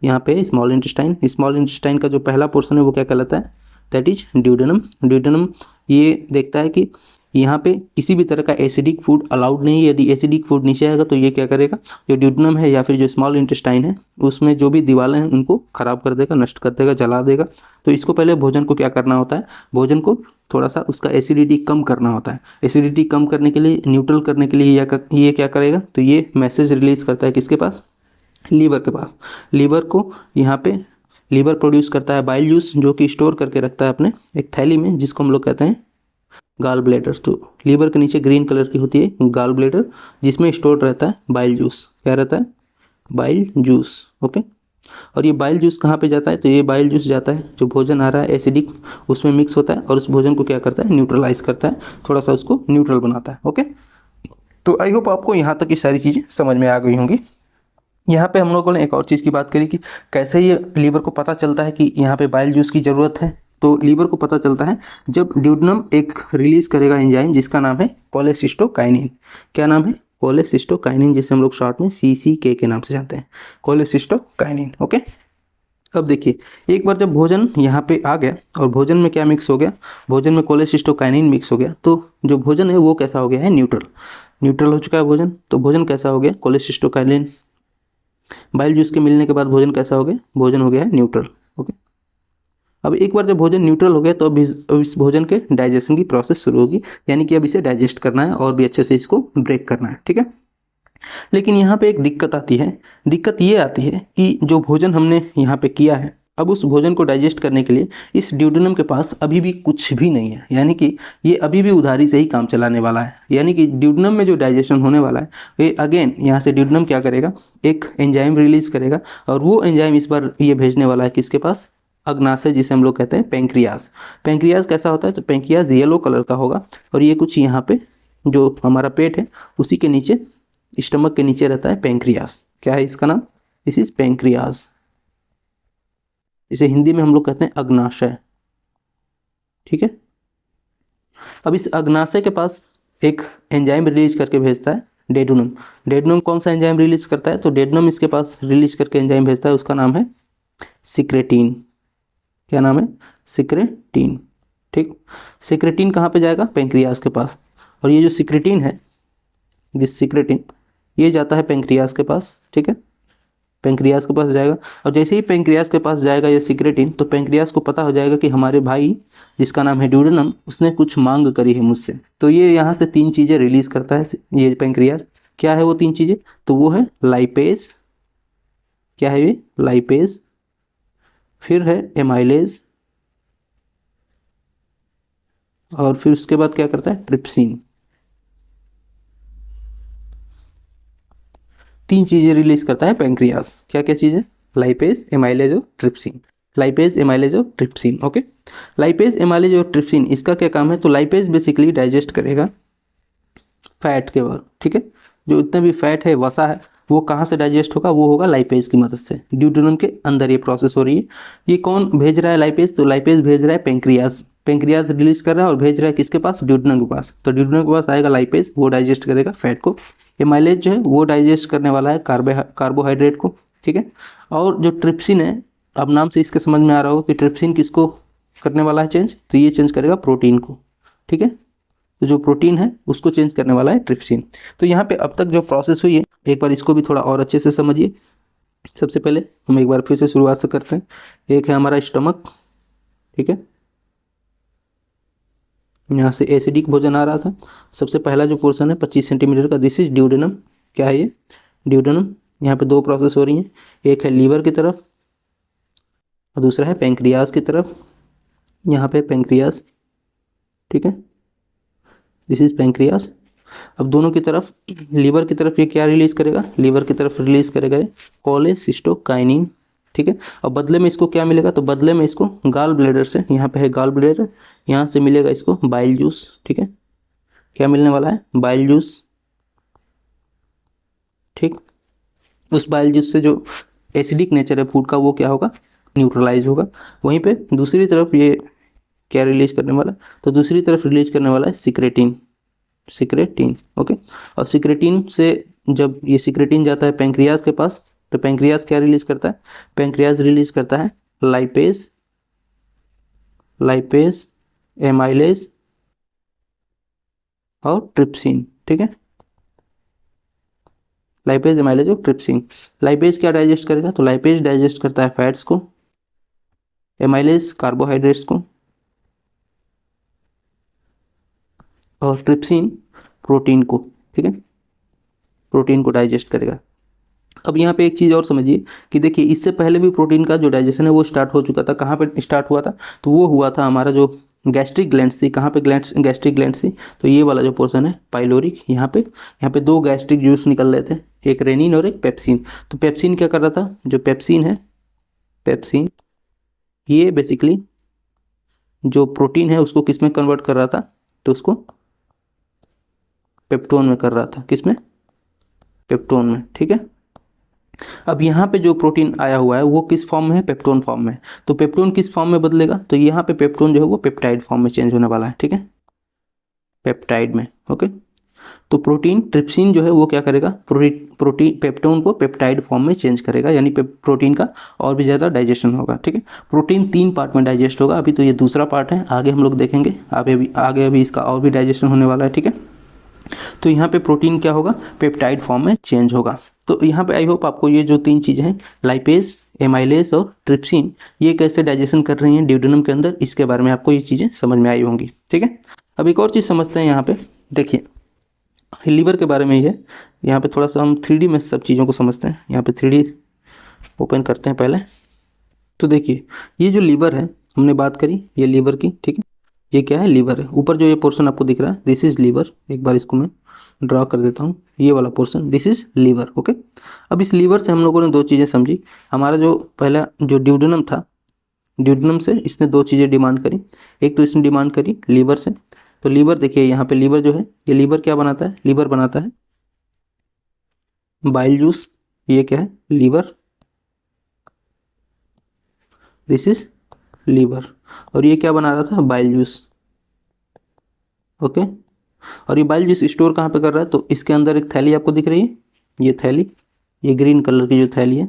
यहाँ पे स्मॉल इंटेस्टाइन। स्मॉल इंटेस्टाइन का जो पहला पोर्शन है वो क्या कहलाता है? That is duodenum. ड्यूडेनम ये देखता है कि यहाँ पे किसी भी तरह का एसिडिक फूड अलाउड नहीं है। यदि एसिडिक फूड नीचे आएगा तो ये क्या करेगा? जो ड्यूडेनम है या फिर जो स्मॉल इंटेस्टाइन है उसमें जो भी दीवारें हैं उनको खराब कर देगा, नष्ट कर देगा, जला देगा। तो इसको पहले भोजन को क्या करना होता है? भोजन को थोड़ा सा उसका एसिडिटी कम करना होता है। एसिडिटी कम करने के लिए, न्यूट्रल करने के लिए ये क्या करेगा? तो ये मैसेज रिलीज करता है किसके पास? लीवर के पास। लीवर को यहाँ पे लीवर प्रोड्यूस करता है बाइल जूस, जो कि स्टोर करके रखता है अपने एक थैली में, जिसको हम लोग कहते हैं गाल ब्लैडर। तो लीवर के नीचे ग्रीन कलर की होती है गाल ब्लैडर, जिसमें स्टोर रहता है बाइल जूस। क्या रहता है? Bile juice. ओके। और ये बाइल जूस कहाँ पे जाता है? तो ये बाइल जूस जाता है जो भोजन आ रहा है एसिडिक, उसमें मिक्स होता है और उस भोजन को क्या करता है? न्यूट्रलाइज करता है, थोड़ा सा उसको न्यूट्रल बनाता है। ओके। तो आई होप आपको यहाँ तक की सारी चीज़ें समझ में आ गई होंगी। यहाँ पे हम लोगों ने एक और चीज़ की बात करी कि कैसे ये लीवर को पता चलता है कि यहाँ पे बाइल जूस की ज़रूरत है। तो लीवर को पता चलता है जब ड्यूडेनम एक रिलीज़ करेगा एंजाइम जिसका नाम है कोलेसिस्टोकाइनिन। क्या नाम है? कोलेसिस्टोकाइनिन, जिसे हम लोग शॉर्ट में CCK के नाम से जानते हैं, कोलेसिस्टोकाइनिन। ओके। अब देखिए, एक बार जब भोजन यहाँ पे आ गया और भोजन में क्या मिक्स हो गया? भोजन में कोलेसिस्टोकाइनिन मिक्स हो गया, तो जो भोजन है वो कैसा हो गया है? न्यूट्रल। न्यूट्रल हो चुका है भोजन। तो भोजन कैसा हो गया? कोलेसिस्टोकाइनिन बाइल जूस के मिलने के बाद भोजन कैसा हो गया? भोजन हो गया है न्यूट्रल। ओके। अब एक बार जब भोजन न्यूट्रल हो गया तो अब इस भोजन के डाइजेशन की प्रोसेस शुरू होगी, यानी कि अब इसे डाइजेस्ट करना है और भी अच्छे से इसको ब्रेक करना है। ठीक है। लेकिन यहाँ पे एक दिक्कत आती है। दिक्कत ये आती है कि जो भोजन हमने यहाँ पे किया है, अब उस भोजन को डाइजेस्ट करने के लिए इस ड्यूडेनम के पास अभी भी कुछ भी नहीं है, यानी कि ये अभी भी उधारी से ही काम चलाने वाला है। यानी कि ड्यूडेनम में जो डाइजेशन होने वाला है, ये अगेन यहाँ से ड्यूडेनम क्या करेगा? एक एंजाइम रिलीज करेगा, और वो एंजाइम इस बार ये भेजने वाला है किसके पास? अग्नाशय, जिसे हम लोग कहते हैं पेंक्रियाज। पेंक्रियाज कैसा होता है? तो पेंक्रियाज येलो कलर का होगा, और ये कुछ यहाँ पे जो हमारा पेट है उसी के नीचे स्टमक के नीचे रहता है पेंक्रियास। क्या है इसका नाम? This is pancreas. इसे हिंदी में हम लोग कहते हैं अग्नाशय। ठीक है। अब इस अग्नाशय के पास एक एंजाइम रिलीज करके भेजता है डेडुनम। डेडुनम कौन सा एंजाइम रिलीज करता है? तो डेडुनम इसके पास रिलीज करके एंजाइम भेजता है, उसका नाम है सिक्रेटिन। क्या नाम है? सिक्रेटिन। ठीक। सिक्रेटिन कहाँ पे जाएगा? पेंक्रियास के पास। और ये जो सिक्रेटिन है, दिस सिक्रेटिन, ये जाता है पेंक्रियास के पास। ठीक है। पेंक्रियास के पास जाएगा, और जैसे ही पेंक्रियास के पास जाएगा ये सिक्रेटिन, तो पेंक्रियास को पता हो जाएगा कि हमारे भाई जिसका नाम है ड्यूडेनम, उसने कुछ मांग करी है मुझसे। तो ये यहाँ से 3 चीज़ें रिलीज करता है ये पेंक्रियास। क्या है वो 3 चीज़ें? तो वो है लाइपेज। क्या है ये? लाइपेज। फिर है एमाइलेज, और फिर उसके बाद क्या करता है? ट्रिप्सिन। 3 चीज़ें रिलीज करता है पेंक्रियास। क्या क्या चीज़ें? लाइपेज, एमाइलेज और ट्रिप्सिन। लाइपेज, एमाइलेज और ट्रिप्सिन। ओके। लाइपेज, एमाइलेज और ट्रिप्सिन, इसका क्या काम है? तो लाइपेज बेसिकली डाइजेस्ट करेगा फैट के बाद। ठीक है। जो इतने भी फैट है, वसा है, वो कहाँ से डाइजेस्ट होगा? वो होगा लाइपेज की मदद से। ड्यूडेनम के अंदर ये प्रोसेस हो रही है। ये कौन भेज रहा है लाइपेज? तो लाइपेज भेज रहा है पेंक्रियास। पेंक्रियास रिलीज कर रहा है और भेज रहा है किसके पास? ड्यूडेनम के पास। तो ड्यूडेनम के पास आएगा लाइपेज, वो डाइजेस्ट करेगा फैट को। एमाइलेज जो है वो डाइजेस्ट करने वाला है कार्बोहाइड्रेट को। ठीक है। और जो ट्रिप्सिन है, अब नाम से इसके समझ में आ रहा हो कि ट्रिप्सिन किसको करने वाला है चेंज? तो ये चेंज करेगा प्रोटीन को। ठीक है। तो जो प्रोटीन है उसको चेंज करने वाला है ट्रिप्सिन। तो यहाँ पे अब तक जो प्रोसेस हुई है, एक बार इसको भी थोड़ा और अच्छे से समझिए। सबसे पहले हम एक बार फिर से शुरुआत से करते हैं। एक है हमारा स्टमक। ठीक है। यहाँ से एसिडिक भोजन आ रहा था। सबसे पहला जो पोर्शन है 25 सेंटीमीटर का, दिस इज ड्यूडेनम। क्या है ये? ड्यूडेनम। यहाँ पे 2 प्रोसेस हो रही हैं, एक है लीवर की तरफ और दूसरा है पेंक्रियाज की तरफ। यहाँ पे पेंक्रियाज। ठीक है। This is pancreas. अब दोनों की तरफ, लीवर की तरफ ये क्या रिलीज करेगा? लीवर की तरफ रिलीज करेगा ये कोलेसिस्टोकाइनिन। ठीक है। और बदले में इसको क्या मिलेगा? तो बदले में इसको गाल ब्लेडर से, यहाँ पे है गाल ब्लेडर, यहाँ से मिलेगा इसको बाइल जूस। ठीक है। क्या मिलने वाला है? Bile juice. ठीक। उस बाइल जूस से जो एसिडिक नेचर है फूड का, वो क्या होगा? न्यूट्रलाइज होगा। वहीं पे दूसरी तरफ ये क्या रिलीज करने वाला? तो दूसरी तरफ रिलीज करने वाला है सिक्रेटिन। सिक्रेटिन। ओके। और सिक्रेटिन से जब ये सिक्रेटिन जाता है पेंक्रियाज के पास, तो पेंक्रियाज क्या रिलीज करता है? पेंक्रियाज रिलीज करता है लाइपेज, लाइपेज, एमाइलेज और ट्रिप्सिन। ठीक है। लाइपेज, एमाइलेज और ट्रिप्सिन। लाइपेज क्या डाइजेस्ट करेगा? तो लाइपेज डाइजेस्ट करता है फैट्स को, एमाइलेज कार्बोहाइड्रेट्स को, और ट्रिप्सिन प्रोटीन को। ठीक है। प्रोटीन को डाइजेस्ट करेगा। अब यहाँ पे एक चीज़ और समझिए कि देखिए, इससे पहले भी प्रोटीन का जो डाइजेशन है वो स्टार्ट हो चुका था। कहाँ पे स्टार्ट हुआ था? तो वो हुआ था हमारा जो गैस्ट्रिक ग्लैंड थी। कहाँ पे गैस्ट्रिक ग्लैंड थी? तो ये वाला जो पोर्शन है पाइलोरिक, यहाँ पे 2 गैस्ट्रिक जूस निकल रहे थे, एक रेनिन और एक पेप्सिन। तो पेप्सिन क्या कर रहा था? जो पेप्सिन है, पेप्सिन ये बेसिकली जो प्रोटीन है उसको किस में कन्वर्ट कर रहा था? तो उसको पेप्टोन में कर रहा था। किस में? पेप्टोन में। ठीक है। अब यहाँ पे जो प्रोटीन आया हुआ है वो किस फॉर्म में है? पेप्टोन फॉर्म में। तो पेप्टोन किस फॉर्म में बदलेगा? तो यहाँ पे पेप्टोन जो है वो पेप्टाइड फॉर्म में चेंज होने वाला है। ठीक है। पेप्टाइड में। ओके। तो प्रोटीन ट्रिप्सिन जो है वो क्या करेगा? प्रोटीन पेप्टोन को पेप्टाइड फॉर्म में चेंज करेगा, यानी प्रोटीन का और भी ज़्यादा डाइजेशन होगा। ठीक है। प्रोटीन 3 पार्ट में डाइजेस्ट होगा। अभी तो ये दूसरा पार्ट है, आगे हम लोग देखेंगे। आगे अभी इसका और भी डाइजेशन होने वाला है। ठीक है। तो यहाँ पे प्रोटीन क्या होगा? पेप्टाइड फॉर्म में चेंज होगा। तो यहाँ पे आई होप आपको ये जो 3 चीज़ें हैं, लाइपेज, एमाइलेज और ट्रिप्सिन, ये कैसे डाइजेशन कर रही हैं ड्यूडेनम के अंदर, इसके बारे में आपको ये चीज़ें समझ में आई होंगी। ठीक है। अब एक और चीज़ समझते हैं। यहाँ पे देखिए, लीवर के बारे में ही है। यहाँ पे थोड़ा सा हम 3D में सब चीज़ों को समझते हैं। यहाँ पे 3D ओपन करते हैं पहले। तो देखिए, ये जो लीवर है, हमने बात करी ये लीवर की। ठीक है। ये क्या है? लीवर है। ऊपर जो ये पोर्शन आपको दिख रहा है, दिस इज लीवर। एक बार इसको मैं ड्रा कर देता हूँ। ये वाला portion, this is liver. Okay. अब इस लीवर से हम लोगों ने 2 चीज़ें समझी। हमारा जो पहला जो ड्यूडेनम था, ड्यूडेनम से इसने 2 चीज़ें डिमांड करी। एक तो इसने डिमांड करी लीवर से। तो लीवर देखिए, यहाँ पे लीवर जो है, ये लीवर क्या बनाता है? लीवर बनाता है बाइल जूस, ये क्या है, लीवर, दिस इज लीवर। और ये क्या बना रहा था, बाइल जूस। ओके, और ये बाइल जूस स्टोर कहाँ पे कर रहा है, तो इसके अंदर एक थैली आपको दिख रही है, ये थैली, ये ग्रीन कलर की जो थैली है,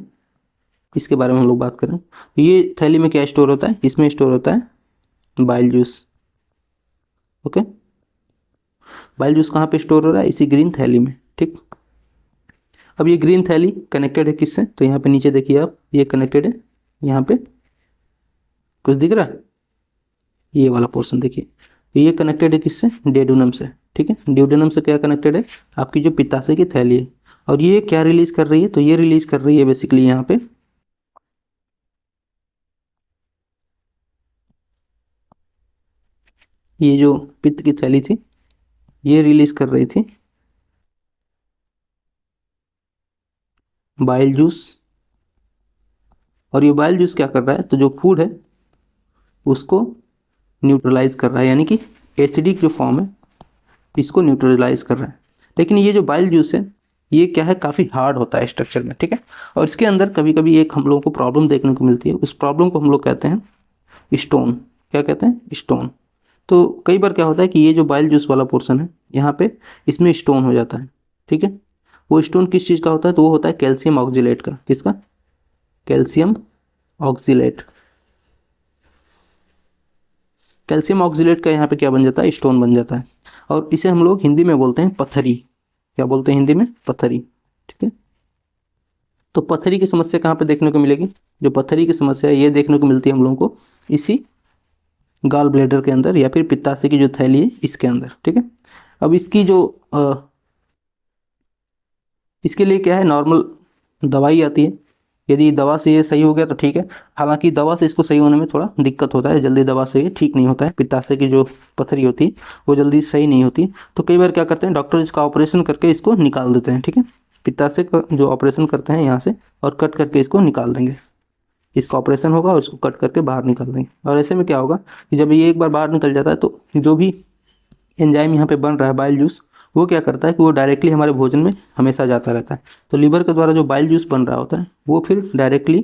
इसके बारे में हम लोग बात करें। ये थैली में क्या स्टोर होता है, इसमें स्टोर होता है bile juice. Okay, bile juice कहाँ पे स्टोर हो रहा है, इसी ग्रीन थैली में। ठीक, अब ये ग्रीन थैली कनेक्टेड है किससे, तो यहाँ पे नीचे देखिए आप, ये कनेक्टेड है, यहाँ पे कुछ दिख रहा है, ये वाला पोर्शन देखिए, तो ये कनेक्टेड है किससे, डेडुनम से। ठीक है, ड्यूडेनम से क्या कनेक्टेड है, आपकी जो पित्ताशय की थैली है। और ये क्या रिलीज कर रही है, तो ये रिलीज कर रही है बेसिकली यहाँ पे ये जो पित्त की थैली थी, ये रिलीज कर रही थी बाइल जूस। और ये बाइल जूस क्या कर रहा है, तो जो फूड है उसको न्यूट्रलाइज कर रहा है, यानी कि एसिडिक जो फॉर्म है इसको न्यूट्रलाइज कर रहा है। लेकिन ये जो बाइल जूस है ये क्या है, काफ़ी हार्ड होता है स्ट्रक्चर में। ठीक है, और इसके अंदर कभी कभी एक हम लोगों को प्रॉब्लम देखने को मिलती है, उस प्रॉब्लम को हम लोग कहते हैं स्टोन। क्या कहते हैं, स्टोन। तो कई बार क्या होता है कि ये जो बाइल जूस वाला पोर्शन है यहाँ पे, इसमें स्टोन हो जाता है। ठीक है, वो स्टोन किस चीज़ का होता है, तो वो होता है कैल्शियम ऑक्जिलेट का। किसका, कैल्शियम ऑक्जिलेट। कैल्शियम ऑक्जिलेट का यहाँ पे क्या बन जाता है, स्टोन बन जाता है। और इसे हम लोग हिंदी में बोलते हैं पत्थरी। क्या बोलते हैं हिंदी में, पत्थरी। ठीक है, तो पत्थरी की समस्या कहाँ पे देखने को मिलेगी, जो पत्थरी की समस्या है ये देखने को मिलती है हम लोगों को इसी गाल ब्लेडर के अंदर, या फिर पित्ताशय की जो थैली है इसके अंदर। ठीक है, अब इसकी जो इसके लिए क्या है, नॉर्मल दवाई आती है। यदि दवा से ये सही हो गया तो ठीक है, हालांकि दवा से इसको सही होने में थोड़ा दिक्कत होता है, जल्दी दवा से ये ठीक नहीं होता है। पित्ताशय की जो पथरी होती है वो जल्दी सही नहीं होती, तो कई बार क्या करते हैं डॉक्टर इसका ऑपरेशन करके इसको निकाल देते हैं। ठीक है, पित्ताशय का जो ऑपरेशन करते हैं यहाँ से, और कट करके इसको निकाल देंगे। इसका ऑपरेशन होगा और इसको कट करके बाहर निकाल देंगे। और ऐसे में क्या होगा कि जब ये एक बार बाहर निकल जाता है तो जो भी एंजाइम यहाँ पे बन रहा है बाइल जूस, वो क्या करता है कि वो डायरेक्टली हमारे भोजन में हमेशा जाता रहता है। तो लीवर के द्वारा जो बाइल जूस बन रहा होता है वो फिर डायरेक्टली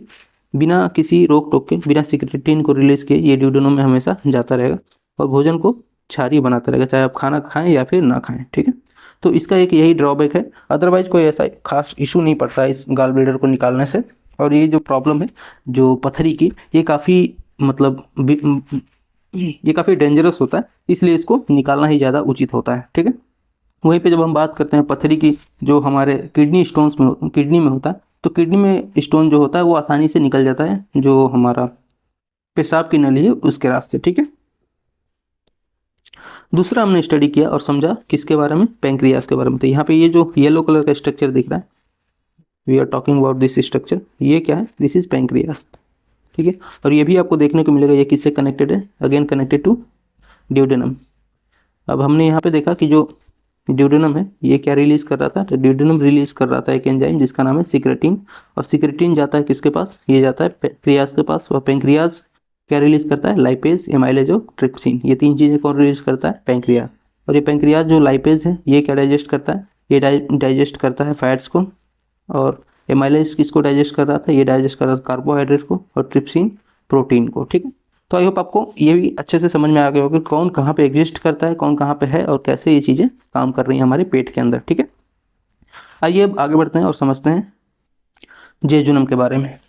बिना किसी रोक टोक के, बिना सिक्रेटिन को रिलीज किए ये ड्यूडेनम में हमेशा जाता रहेगा और भोजन को क्षारीय बनाता रहेगा, चाहे आप खाना खाएं या फिर ना खाएं। ठीक है, तो इसका एक यही ड्रॉबैक है, अदरवाइज कोई ऐसा खास इशू नहीं पड़ता है इस गाल ब्लेडर को निकालने से। और ये जो प्रॉब्लम है जो पथरी की, ये काफ़ी मतलब ये काफ़ी डेंजरस होता है, इसलिए इसको निकालना ही ज़्यादा उचित होता है। ठीक है, वहीं पे जब हम बात करते हैं पथरी की, जो हमारे किडनी स्टोन्स में, किडनी में होता है, तो किडनी में स्टोन जो होता है वो आसानी से निकल जाता है जो हमारा पेशाब की नली है उसके रास्ते। ठीक है, दूसरा हमने स्टडी किया और समझा किसके बारे में, पेंक्रियास के बारे में। तो यहाँ पे ये जो येलो कलर का स्ट्रक्चर दिख रहा है, we are talking about this structure, ये क्या है, दिस इज पेंक्रियास। ठीक है, और ये भी आपको देखने को मिलेगा, ये किससे कनेक्टेड है, अगेन कनेक्टेड टू ड्यूडेनम। अब हमने यहाँ पे देखा कि जो ड्यूडेनम है ये क्या रिलीज कर रहा था, तो ड्यूडेनम रिलीज कर रहा था एक एंजाइम जिसका नाम है सिक्रेटिन। और सिक्रेटिन जाता है किसके पास, ये जाता है पेंक्रियाज के पास। वह पेंक्रियाज क्या रिलीज करता है, लाइपेज, एमाइलेज और ट्रिप्सिन। ये तीन चीज़ें कौन रिलीज करता है, पेंक्रियाज। और ये पेंक्रियाज जो लाइपेज है ये क्या डाइजेस्ट करता है, ये डाइजेस्ट करता है फैट्स को। और एमाइलेज किसको डाइजेस्ट कर रहा था, ये डाइजेस्ट कर रहा था कार्बोहाइड्रेट को। और ट्रिप्सिन प्रोटीन को। ठीक है, तो आई होप आपको ये भी अच्छे से समझ में आ गया होगा कि कौन कहाँ पे एग्जिस्ट करता है, कौन कहाँ पे है, और कैसे ये चीज़ें काम कर रही हैं हमारे पेट के अंदर। ठीक है, आइए अब आगे बढ़ते हैं और समझते हैं जेजुनम के बारे में।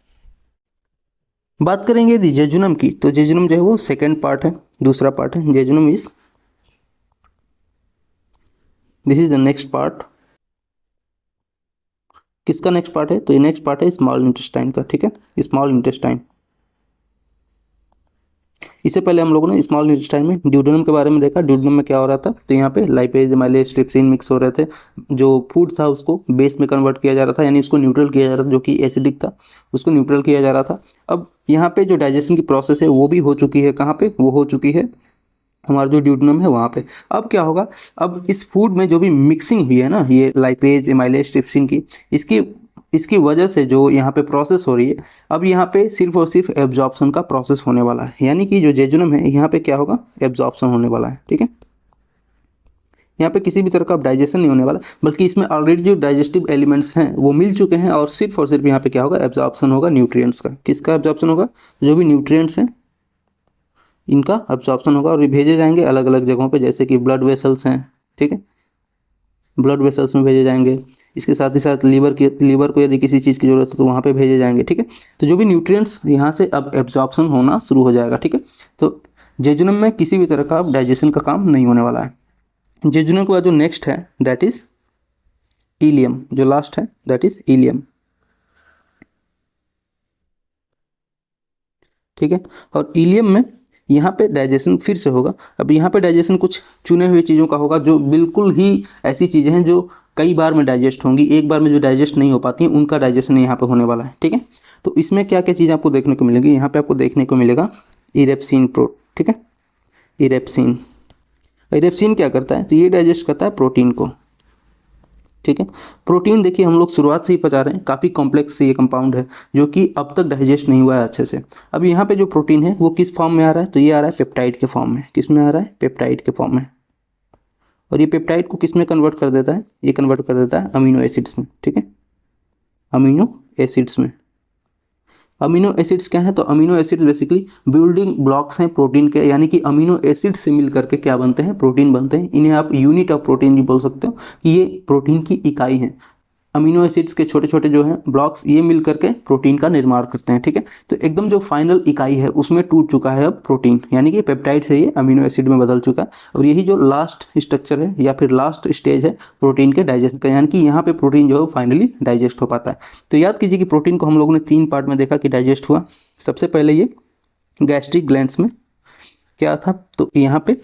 बात करेंगे यदि जेजुनम की, तो जेजुनम जो है वो सेकेंड पार्ट है, दूसरा पार्ट है। Jejunum is, this is the next part. किसका नेक्स्ट पार्ट है, तो ये नेक्स्ट पार्ट है स्मॉल इंटेस्टाइन का। ठीक है, स्मॉल इंटेस्टाइन। इससे पहले हम लोगों ने स्मॉल इंटेस्टाइन में ड्यूडेनम के बारे में देखा। ड्यूडेनम में क्या हो रहा था, तो यहाँ पे लाइपेज, एमाइलेज, ट्रिप्सिन मिक्स हो रहे थे। जो फूड था उसको बेस में कन्वर्ट किया जा रहा था, यानी उसको न्यूट्रल किया जा रहा था, जो कि एसिडिक था उसको न्यूट्रल किया जा रहा था। अब यहाँ पे जो डाइजेशन की प्रोसेस है वो भी हो चुकी है, कहाँ पे, वो हो चुकी है हमारा जो ड्यूडेनम है वहाँ पे। अब क्या होगा, अब इस फूड में जो भी मिक्सिंग हुई है ना, ये लाइपेज, एमाइलेज, ट्रिप्सिन की, इसकी वजह से जो यहाँ पे प्रोसेस हो रही है, अब यहाँ पे सिर्फ और सिर्फ एब्जॉर्प्शन का प्रोसेस होने वाला है। यानी कि जो जेजुनम है यहाँ पे क्या होगा, एब्जॉर्प्शन होने वाला है। ठीक है, यहाँ पे किसी भी तरह का डाइजेशन नहीं होने वाला, बल्कि इसमें ऑलरेडी जो डाइजेस्टिव एलिमेंट्स हैं वो मिल चुके हैं और सिर्फ यहाँ पे क्या होगा, एब्जॉर्प्शन होगा न्यूट्रिएंट्स का। किसका एब्जॉर्प्शन होगा, जो भी न्यूट्रिएंट्स हैं इनका एब्जॉर्प्शन होगा और ये भेजे जाएंगे अलग अलग जगहों पे, जैसे कि ब्लड वेसल्स हैं, ठीक है, ब्लड वेसल्स में भेजे जाएंगे। इसके साथ ही साथ लीवर को यदि किसी चीज़ की ज़रूरत है तो वहाँ पे भेजे जाएंगे, ठीक है। तो जो भी न्यूट्रिएंट्स यहाँ से अब एब्जॉर्प्शन होना शुरू हो जाएगा, ठीक है। तो जेजुनम में किसी भी तरह का अब डाइजेशन का काम नहीं होने वाला है। जेजुनम के बाद जो नेक्स्ट है दैट इज इलियम, जो लास्ट है दैट इज इलियम, ठीक है। और इलियम में यहाँ पे डाइजेशन फिर से होगा। अब यहाँ पे डाइजेशन कुछ चुने हुए चीज़ों का होगा, जो बिल्कुल ही ऐसी चीज़ें हैं जो कई बार में डाइजेस्ट होंगी, एक बार में जो डाइजेस्ट नहीं हो पाती हैं उनका डाइजेशन यहाँ पे होने वाला है, ठीक है। तो इसमें क्या क्या चीज़ आपको देखने को मिलेगी, यहाँ पे आपको देखने को मिलेगा इरेप्सिन ठीक है, इरेप्सिन। इरेप्सिन क्या करता है, तो ये डाइजेस्ट करता है प्रोटीन को, ठीक है। प्रोटीन देखिए हम लोग शुरुआत से ही पचा रहे हैं, काफ़ी कॉम्प्लेक्स ये कंपाउंड है जो कि अब तक डाइजेस्ट नहीं हुआ है अच्छे से। अब यहाँ पे जो प्रोटीन है वो किस फॉर्म में आ रहा है, तो ये आ रहा है पेप्टाइड के फॉर्म में। किस में आ रहा है, पेप्टाइड के फॉर्म में। और ये पेप्टाइड को किस में कन्वर्ट कर देता है, ये कन्वर्ट कर देता है अमीनो एसिड्स में, ठीक है, अमीनो एसिड्स में। अमीनो एसिड्स क्या है, तो amino acids basically building blocks हैं प्रोटीन के, यानी कि अमीनो एसिड से मिल करके क्या बनते हैं, प्रोटीन बनते हैं। इन्हें आप यूनिट ऑफ प्रोटीन भी बोल सकते हो कि ये प्रोटीन की इकाई है। अमीनो एसिड्स के छोटे छोटे जो हैं ब्लॉक्स ये मिल करके प्रोटीन का निर्माण करते हैं, ठीक है। तो एकदम जो फाइनल इकाई है उसमें टूट चुका है अब प्रोटीन, यानी कि पेप्टाइड से ये अमीनो एसिड में बदल चुका है। और यही जो लास्ट स्ट्रक्चर है या फिर लास्ट स्टेज है प्रोटीन के डाइजेशन का, यानी कि यहाँ पे प्रोटीन जो है फाइनली डाइजेस्ट हो पाता है। तो याद कीजिए कि प्रोटीन को हम लोगों ने 3 पार्ट में देखा कि डाइजेस्ट हुआ। सबसे पहले ये गैस्ट्रिक ग्लैंड्स में क्या था, तो यहाँ पे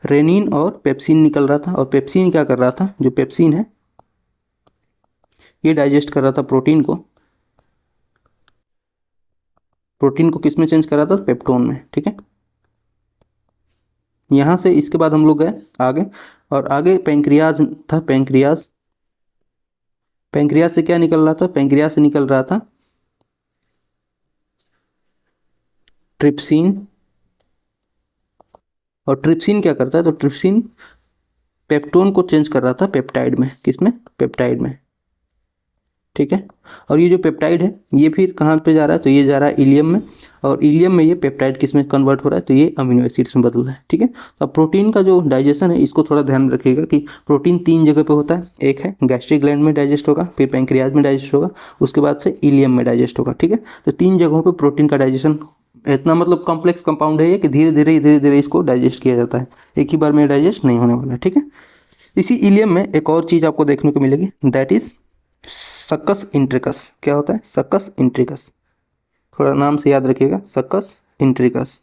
रेनिन और पेप्सिन निकल रहा था, और पेप्सिन क्या कर रहा था, जो पेप्सिन है ये डाइजेस्ट कर रहा था प्रोटीन को। प्रोटीन को किस में चेंज कर रहा था, पेप्टोन में, ठीक है। यहाँ से इसके बाद हम लोग गए आगे, और आगे पेंक्रियाज था, पेंक्रियाज। पेंक्रियाज से क्या निकल रहा था, पेंक्रियाज से निकल रहा था ट्रिप्सिन। और ट्रिप्सिन क्या करता है, तो ट्रिप्सिन पेप्टोन को चेंज कर रहा था पेप्टाइड में। किस में, पेप्टाइड में, ठीक है। और ये जो पेप्टाइड है ये फिर कहाँ पे जा रहा है, तो ये जा रहा है इलियम में, और इलियम में ये पेप्टाइड किस में कन्वर्ट हो रहा है, तो ये अमीनो एसिड्स में बदल रहा है, ठीक है। तो अब प्रोटीन का जो डाइजेशन है इसको थोड़ा ध्यान रखिएगा कि प्रोटीन 3 जगह पे होता है। एक है गैस्ट्रिक ग्लैंड में डाइजेस्ट होगा, फिर पेंक्रियाज में डाइजेस्ट होगा, उसके बाद से इलियम में डाइजेस्ट होगा, ठीक है। तो 3 जगहों पर प्रोटीन का डाइजेशन इतना मतलब कॉम्प्लेक्स कंपाउंड है ये कि धीरे धीरे इसको डाइजेस्ट किया जाता है, एक ही बार में डाइजेस्ट नहीं होने वाला है, ठीक है। इसी इलियम में एक और चीज़ आपको देखने को मिलेगी दैट इज सक्कस इंट्रिकस। क्या होता है, सक्कस इंट्रिकस, थोड़ा नाम से याद रखिएगा, सक्कस इंट्रिकस।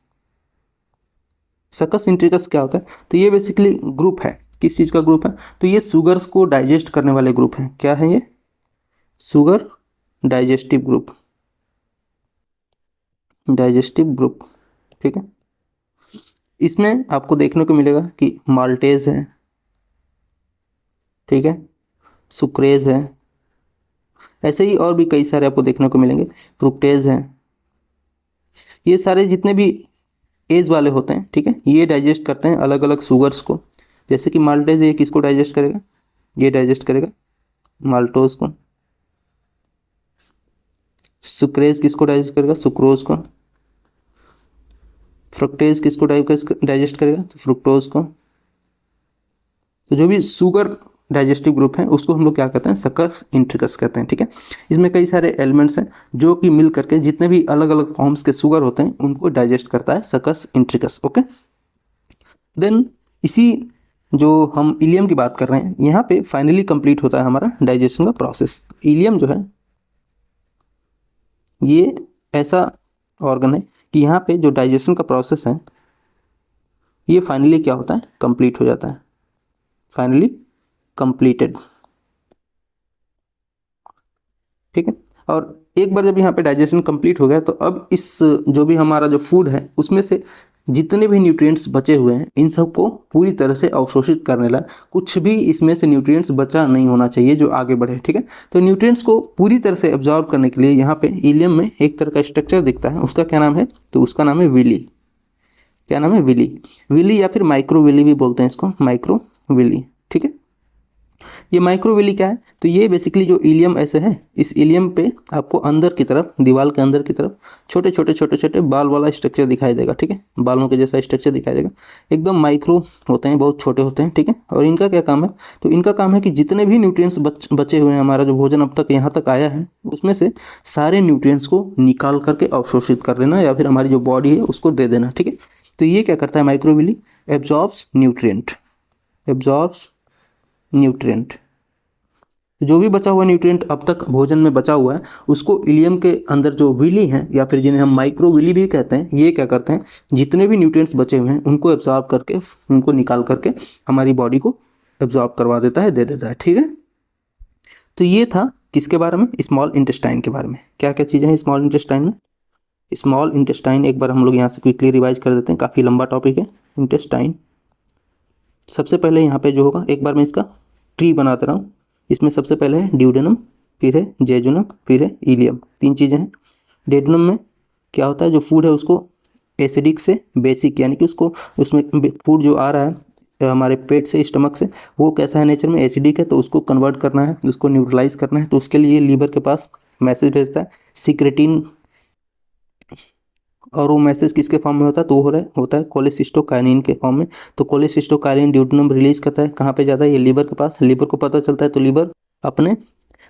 सक्कस इंट्रिकस क्या होता है, तो ये बेसिकली ग्रुप है, किस चीज़ का ग्रुप है, तो ये शुगर्स को डाइजेस्ट करने वाले ग्रुप हैं। क्या है ये, sugar digestive group, digestive group, ठीक है। इसमें आपको देखने को मिलेगा कि माल्टेज है, ठीक है, सुक्रेज है, ऐसे ही और भी कई सारे आपको देखने को मिलेंगे, फ्रुक्टेज है। ये सारे जितने भी एज वाले होते हैं, ठीक है, ये डाइजेस्ट करते हैं अलग अलग शुगर्स को। जैसे कि माल्टेज ये किसको डाइजेस्ट करेगा, ये डाइजेस्ट करेगा माल्टोज को। सुक्रेज किसको डाइजेस्ट करेगा, सुक्रोज को। फ्रुक्टेज किसको डाइजेस्ट करेगा, तो फ्रुक्टोज को। तो जो भी शुगर डाइजेस्टिव ग्रुप है उसको हम लोग क्या कहते हैं, सक्कस इंट्रिकस कहते हैं, ठीक है। इसमें कई सारे एलिमेंट्स हैं जो कि मिल करके जितने भी अलग अलग फॉर्म्स के शुगर होते हैं उनको डाइजेस्ट करता है सक्कस इंट्रिकस, ओके। देन इसी जो हम इलियम की बात कर रहे हैं यहाँ पे फाइनली कंप्लीट होता है हमारा डाइजेशन का प्रोसेस। इलियम जो है ये ऐसा ऑर्गन है कि यहाँ पे जो डाइजेशन का प्रोसेस है ये फाइनली क्या होता है, कंप्लीट हो जाता है, फाइनली कंप्लीटेड, ठीक है। और एक बार जब यहाँ पे डाइजेशन कंप्लीट हो गया तो अब इस जो भी हमारा जो फूड है उसमें से जितने भी न्यूट्रिएंट्स बचे हुए हैं इन सबको पूरी तरह से अवशोषित करने लगा। कुछ भी इसमें से न्यूट्रिएंट्स बचा नहीं होना चाहिए जो आगे बढ़े, ठीक है। तो न्यूट्रिएंट्स को पूरी तरह से एब्जॉर्ब करने के लिए यहाँ पे इलियम में एक तरह का स्ट्रक्चर दिखता है, उसका क्या नाम है, तो उसका नाम है विली। क्या नाम है, विली। विली या फिर माइक्रो विली भी बोलते हैं इसको, माइक्रो विली, ठीक है। ये माइक्रोविली क्या है, तो ये बेसिकली जो इलियम ऐसे है, इस इलियम पे आपको अंदर की तरफ, दीवार के अंदर की तरफ छोटे छोटे छोटे छोटे बाल वाला स्ट्रक्चर दिखाई देगा, ठीक है, बालों के जैसा स्ट्रक्चर दिखाई देगा, एकदम माइक्रो होते हैं, बहुत छोटे होते हैं, ठीक है। और इनका क्या काम है, तो इनका काम है कि जितने भी न्यूट्रिएंट्स बचे हुए हैं, हमारा जो भोजन अब तक यहाँ तक आया है, उसमें से सारे न्यूट्रिएंट्स को निकाल करके अवशोषित कर लेना या फिर हमारी जो बॉडी है उसको दे देना, ठीक है। तो ये क्या करता है microvilli, absorbs nutrient, absorbs nutrient, जो भी बचा हुआ न्यूट्रिएंट अब तक भोजन में बचा हुआ है उसको इलियम के अंदर जो विली हैं या फिर जिन्हें हम माइक्रोविली भी कहते हैं, ये क्या करते हैं, जितने भी न्यूट्रिएंट्स बचे हुए हैं उनको एब्जॉर्ब करके, उनको निकाल करके हमारी बॉडी को एब्जॉर्ब करवा देता है, दे देता है, ठीक है। तो ये था किसके बारे में, स्मॉल इंटेस्टाइन के बारे में। क्या क्या चीज़ें हैं स्मॉल इंटेस्टाइन में, स्मॉल इंटेस्टाइन एक बार हम लोग यहाँ से क्विकली रिवाइज कर देते हैं, काफ़ी लंबा टॉपिक है इंटेस्टाइन। सबसे पहले यहाँ पे जो होगा, एक बार मैं इसका ट्री बनाते रहा हूँ, इसमें सबसे पहले है ड्यूडेनम, फिर है जेजुनम, फिर है इलियम, तीन चीज़ें हैं। ड्यूडेनम में क्या होता है, जो फूड है उसको एसिडिक से बेसिक, यानी कि उसको, उसमें फूड जो आ रहा है हमारे पेट से, स्टमक से, वो कैसा है नेचर में, एसिडिक है, तो उसको कन्वर्ट करना है, उसको न्यूट्रलाइज करना है, तो उसके लिए लीवर के पास मैसेज भेजता है सिक्रेटिन, और वो मैसेज किसके फॉर्म में होता है, तो वो होता है कोलेसिस्टोकाइनिन के फॉर्म में। तो कोलेसिस्टोकाइनिन ड्यूडेनम रिलीज करता है, कहाँ पे जाता है, ये लीवर के पास, लीवर को पता चलता है तो लीवर अपने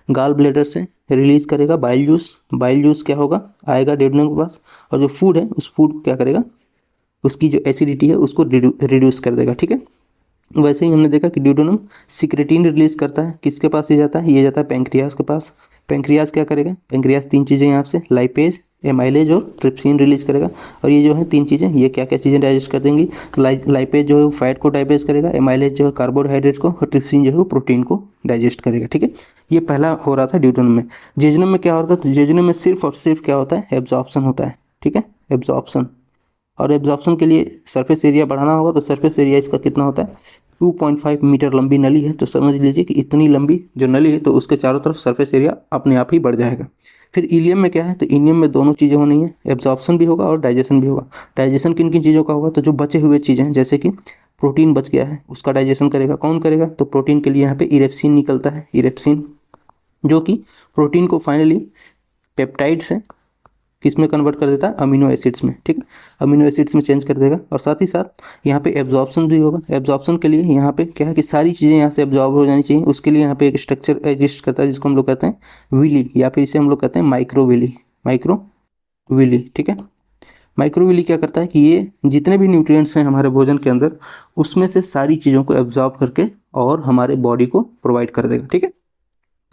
गाल ब्लेडर से रिलीज करेगा बाइल जूस, बाइल जूस क्या होगा, आएगा ड्यूडेनम के पास, और जो फूड है उस फूड को क्या करेगा, उसकी जो एसिडिटी है उसको रिड्यूस कर देगा, ठीक है। वैसे ही हमने देखा कि ड्यूडेनम सिक्रेटिन रिलीज करता है, किसके पास ये जाता है, ये जाता है पेंक्रियाज के पास। पेंक्रियाज क्या करेगा, पेंक्रियाज तीन चीज़ें यहाँ से, लाइपेज, एमाइलेज और ट्रिप्सिन रिलीज करेगा, और ये जो है तीन चीज़ें, ये क्या क्या चीज़ें डाइजेस्ट कर देंगी, तो लाइपेज जो है वो फैट को डाइजेस्ट करेगा, एमाइलेज जो है कार्बोहाइड्रेट को, और ट्रिप्सिन जो है वो प्रोटीन को डाइजेस्ट करेगा, ठीक है। ये पहला हो रहा था ड्यूडेनम में। जेजुनम में क्या होता है, तो जेजुनम में सिर्फ और सिर्फ क्या होता है, एब्जॉर्प्शन होता है, ठीक है, एब्जॉर्प्शन। और एब्जॉर्प्शन के लिए सरफेस एरिया बढ़ाना होगा, तो सरफेस एरिया इसका कितना होता है, 2.5 मीटर लंबी नली है, तो समझ लीजिए कि इतनी लंबी जो नली है, तो उसके चारों तरफ सरफेस एरिया अपने आप ही बढ़ जाएगा। फिर इलियम में क्या है, तो इलियम में दोनों चीज़ें होनी है, एब्जॉर्प्शन भी होगा और डाइजेशन भी होगा। डाइजेशन किन किन चीज़ों का होगा, तो जो बचे हुए चीज़ें हैं, जैसे कि प्रोटीन बच गया है उसका डाइजेशन करेगा, कौन करेगा, तो प्रोटीन के लिए यहाँ पे इरेप्सिन निकलता है, इरेप्सिन, जो कि प्रोटीन को फाइनली पेप्टाइड से किस में कन्वर्ट कर देता है, अमीनो एसिड्स में, ठीक है, अमीनो एसिड्स में चेंज कर देगा। और साथ ही साथ यहाँ पे एब्जॉर्प्शन भी होगा। एब्जॉर्प्शन के लिए यहाँ पे क्या है कि सारी चीज़ें यहाँ से एब्जॉर्ब हो जानी चाहिए, उसके लिए यहाँ पे एक स्ट्रक्चर एग्जिस्ट करता है जिसको हम लोग कहते हैं विली, या फिर इसे हम लोग कहते हैं माइक्रोविली, माइक्रोविली, ठीक है। माइक्रोविली क्या करता है कि ये जितने भी न्यूट्रिएंट्स हैं हमारे भोजन के अंदर, उसमें से सारी चीज़ों को एब्जॉर्ब करके और हमारे बॉडी को प्रोवाइड कर देगा, ठीक है।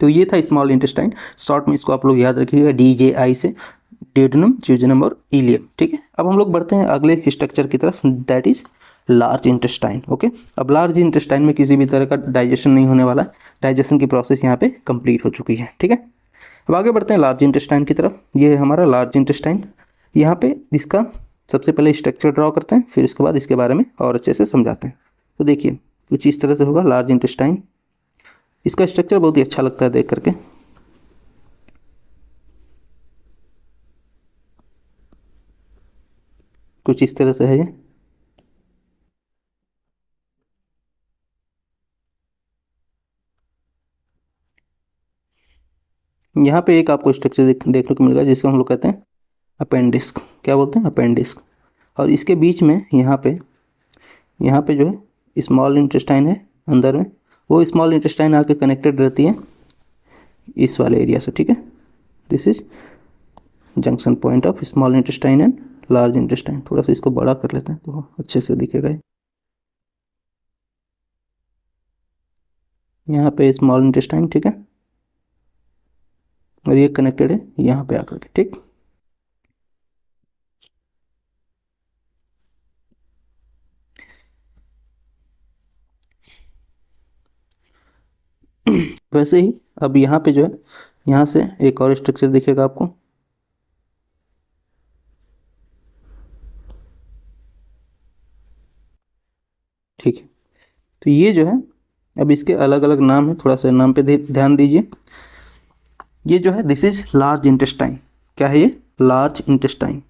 तो ये था स्मॉल इंटेस्टाइन, शॉर्ट में इसको आप लोग याद रखिएगा DJI से, ड्यूडेनम, जेजुनम और इलियम, ठीक है। अब हम लोग बढ़ते हैं अगले स्ट्रक्चर की तरफ, that is large intestine, okay. अब लार्ज इंटेस्टाइन में किसी भी तरह का डाइजेशन नहीं होने वाला, डाइजेशन की प्रोसेस यहाँ पे कंप्लीट हो चुकी है, ठीक है। अब आगे बढ़ते हैं लार्ज इंटेस्टाइन की तरफ। ये है हमारा लार्ज इंटेस्टाइन। यहाँ पे इसका सबसे पहले स्ट्रक्चर ड्रॉ करते हैं, फिर उसके बाद इसके बारे में और अच्छे से समझाते हैं। तो देखिए कुछ इस तरह से होगा लार्ज इंटेस्टाइन। इसका स्ट्रक्चर बहुत ही अच्छा लगता है देख करके। कुछ इस तरह से है ये। यहाँ पे एक आपको स्ट्रक्चर देखने को मिलेगा जिसको हम लोग कहते हैं अपेंडिक्स। क्या बोलते हैं, अपेंडिक्स। और इसके बीच में यहाँ पे जो है स्मॉल इंटेस्टाइन है अंदर में, वो स्मॉल इंटेस्टाइन आके कनेक्टेड रहती है इस वाले एरिया से, ठीक है। This is junction point of small intestine and large intestine. थोड़ा सा इसको बड़ा कर लेते हैं तो अच्छे से दिखेगा। यहाँ पे स्मॉल इंटेस्टाइन, ठीक है, और ये कनेक्टेड है यहाँ पे आकर के, ठीक। वैसे ही अब यहाँ पे जो है, यहाँ से एक और स्ट्रक्चर दिखेगा आपको, ठीक है। तो ये जो है, अब इसके अलग अलग नाम है, थोड़ा सा नाम पे ध्यान दीजिए। ये जो है दिस इज लार्ज इंटेस्टाइन। क्या है ये, large intestine,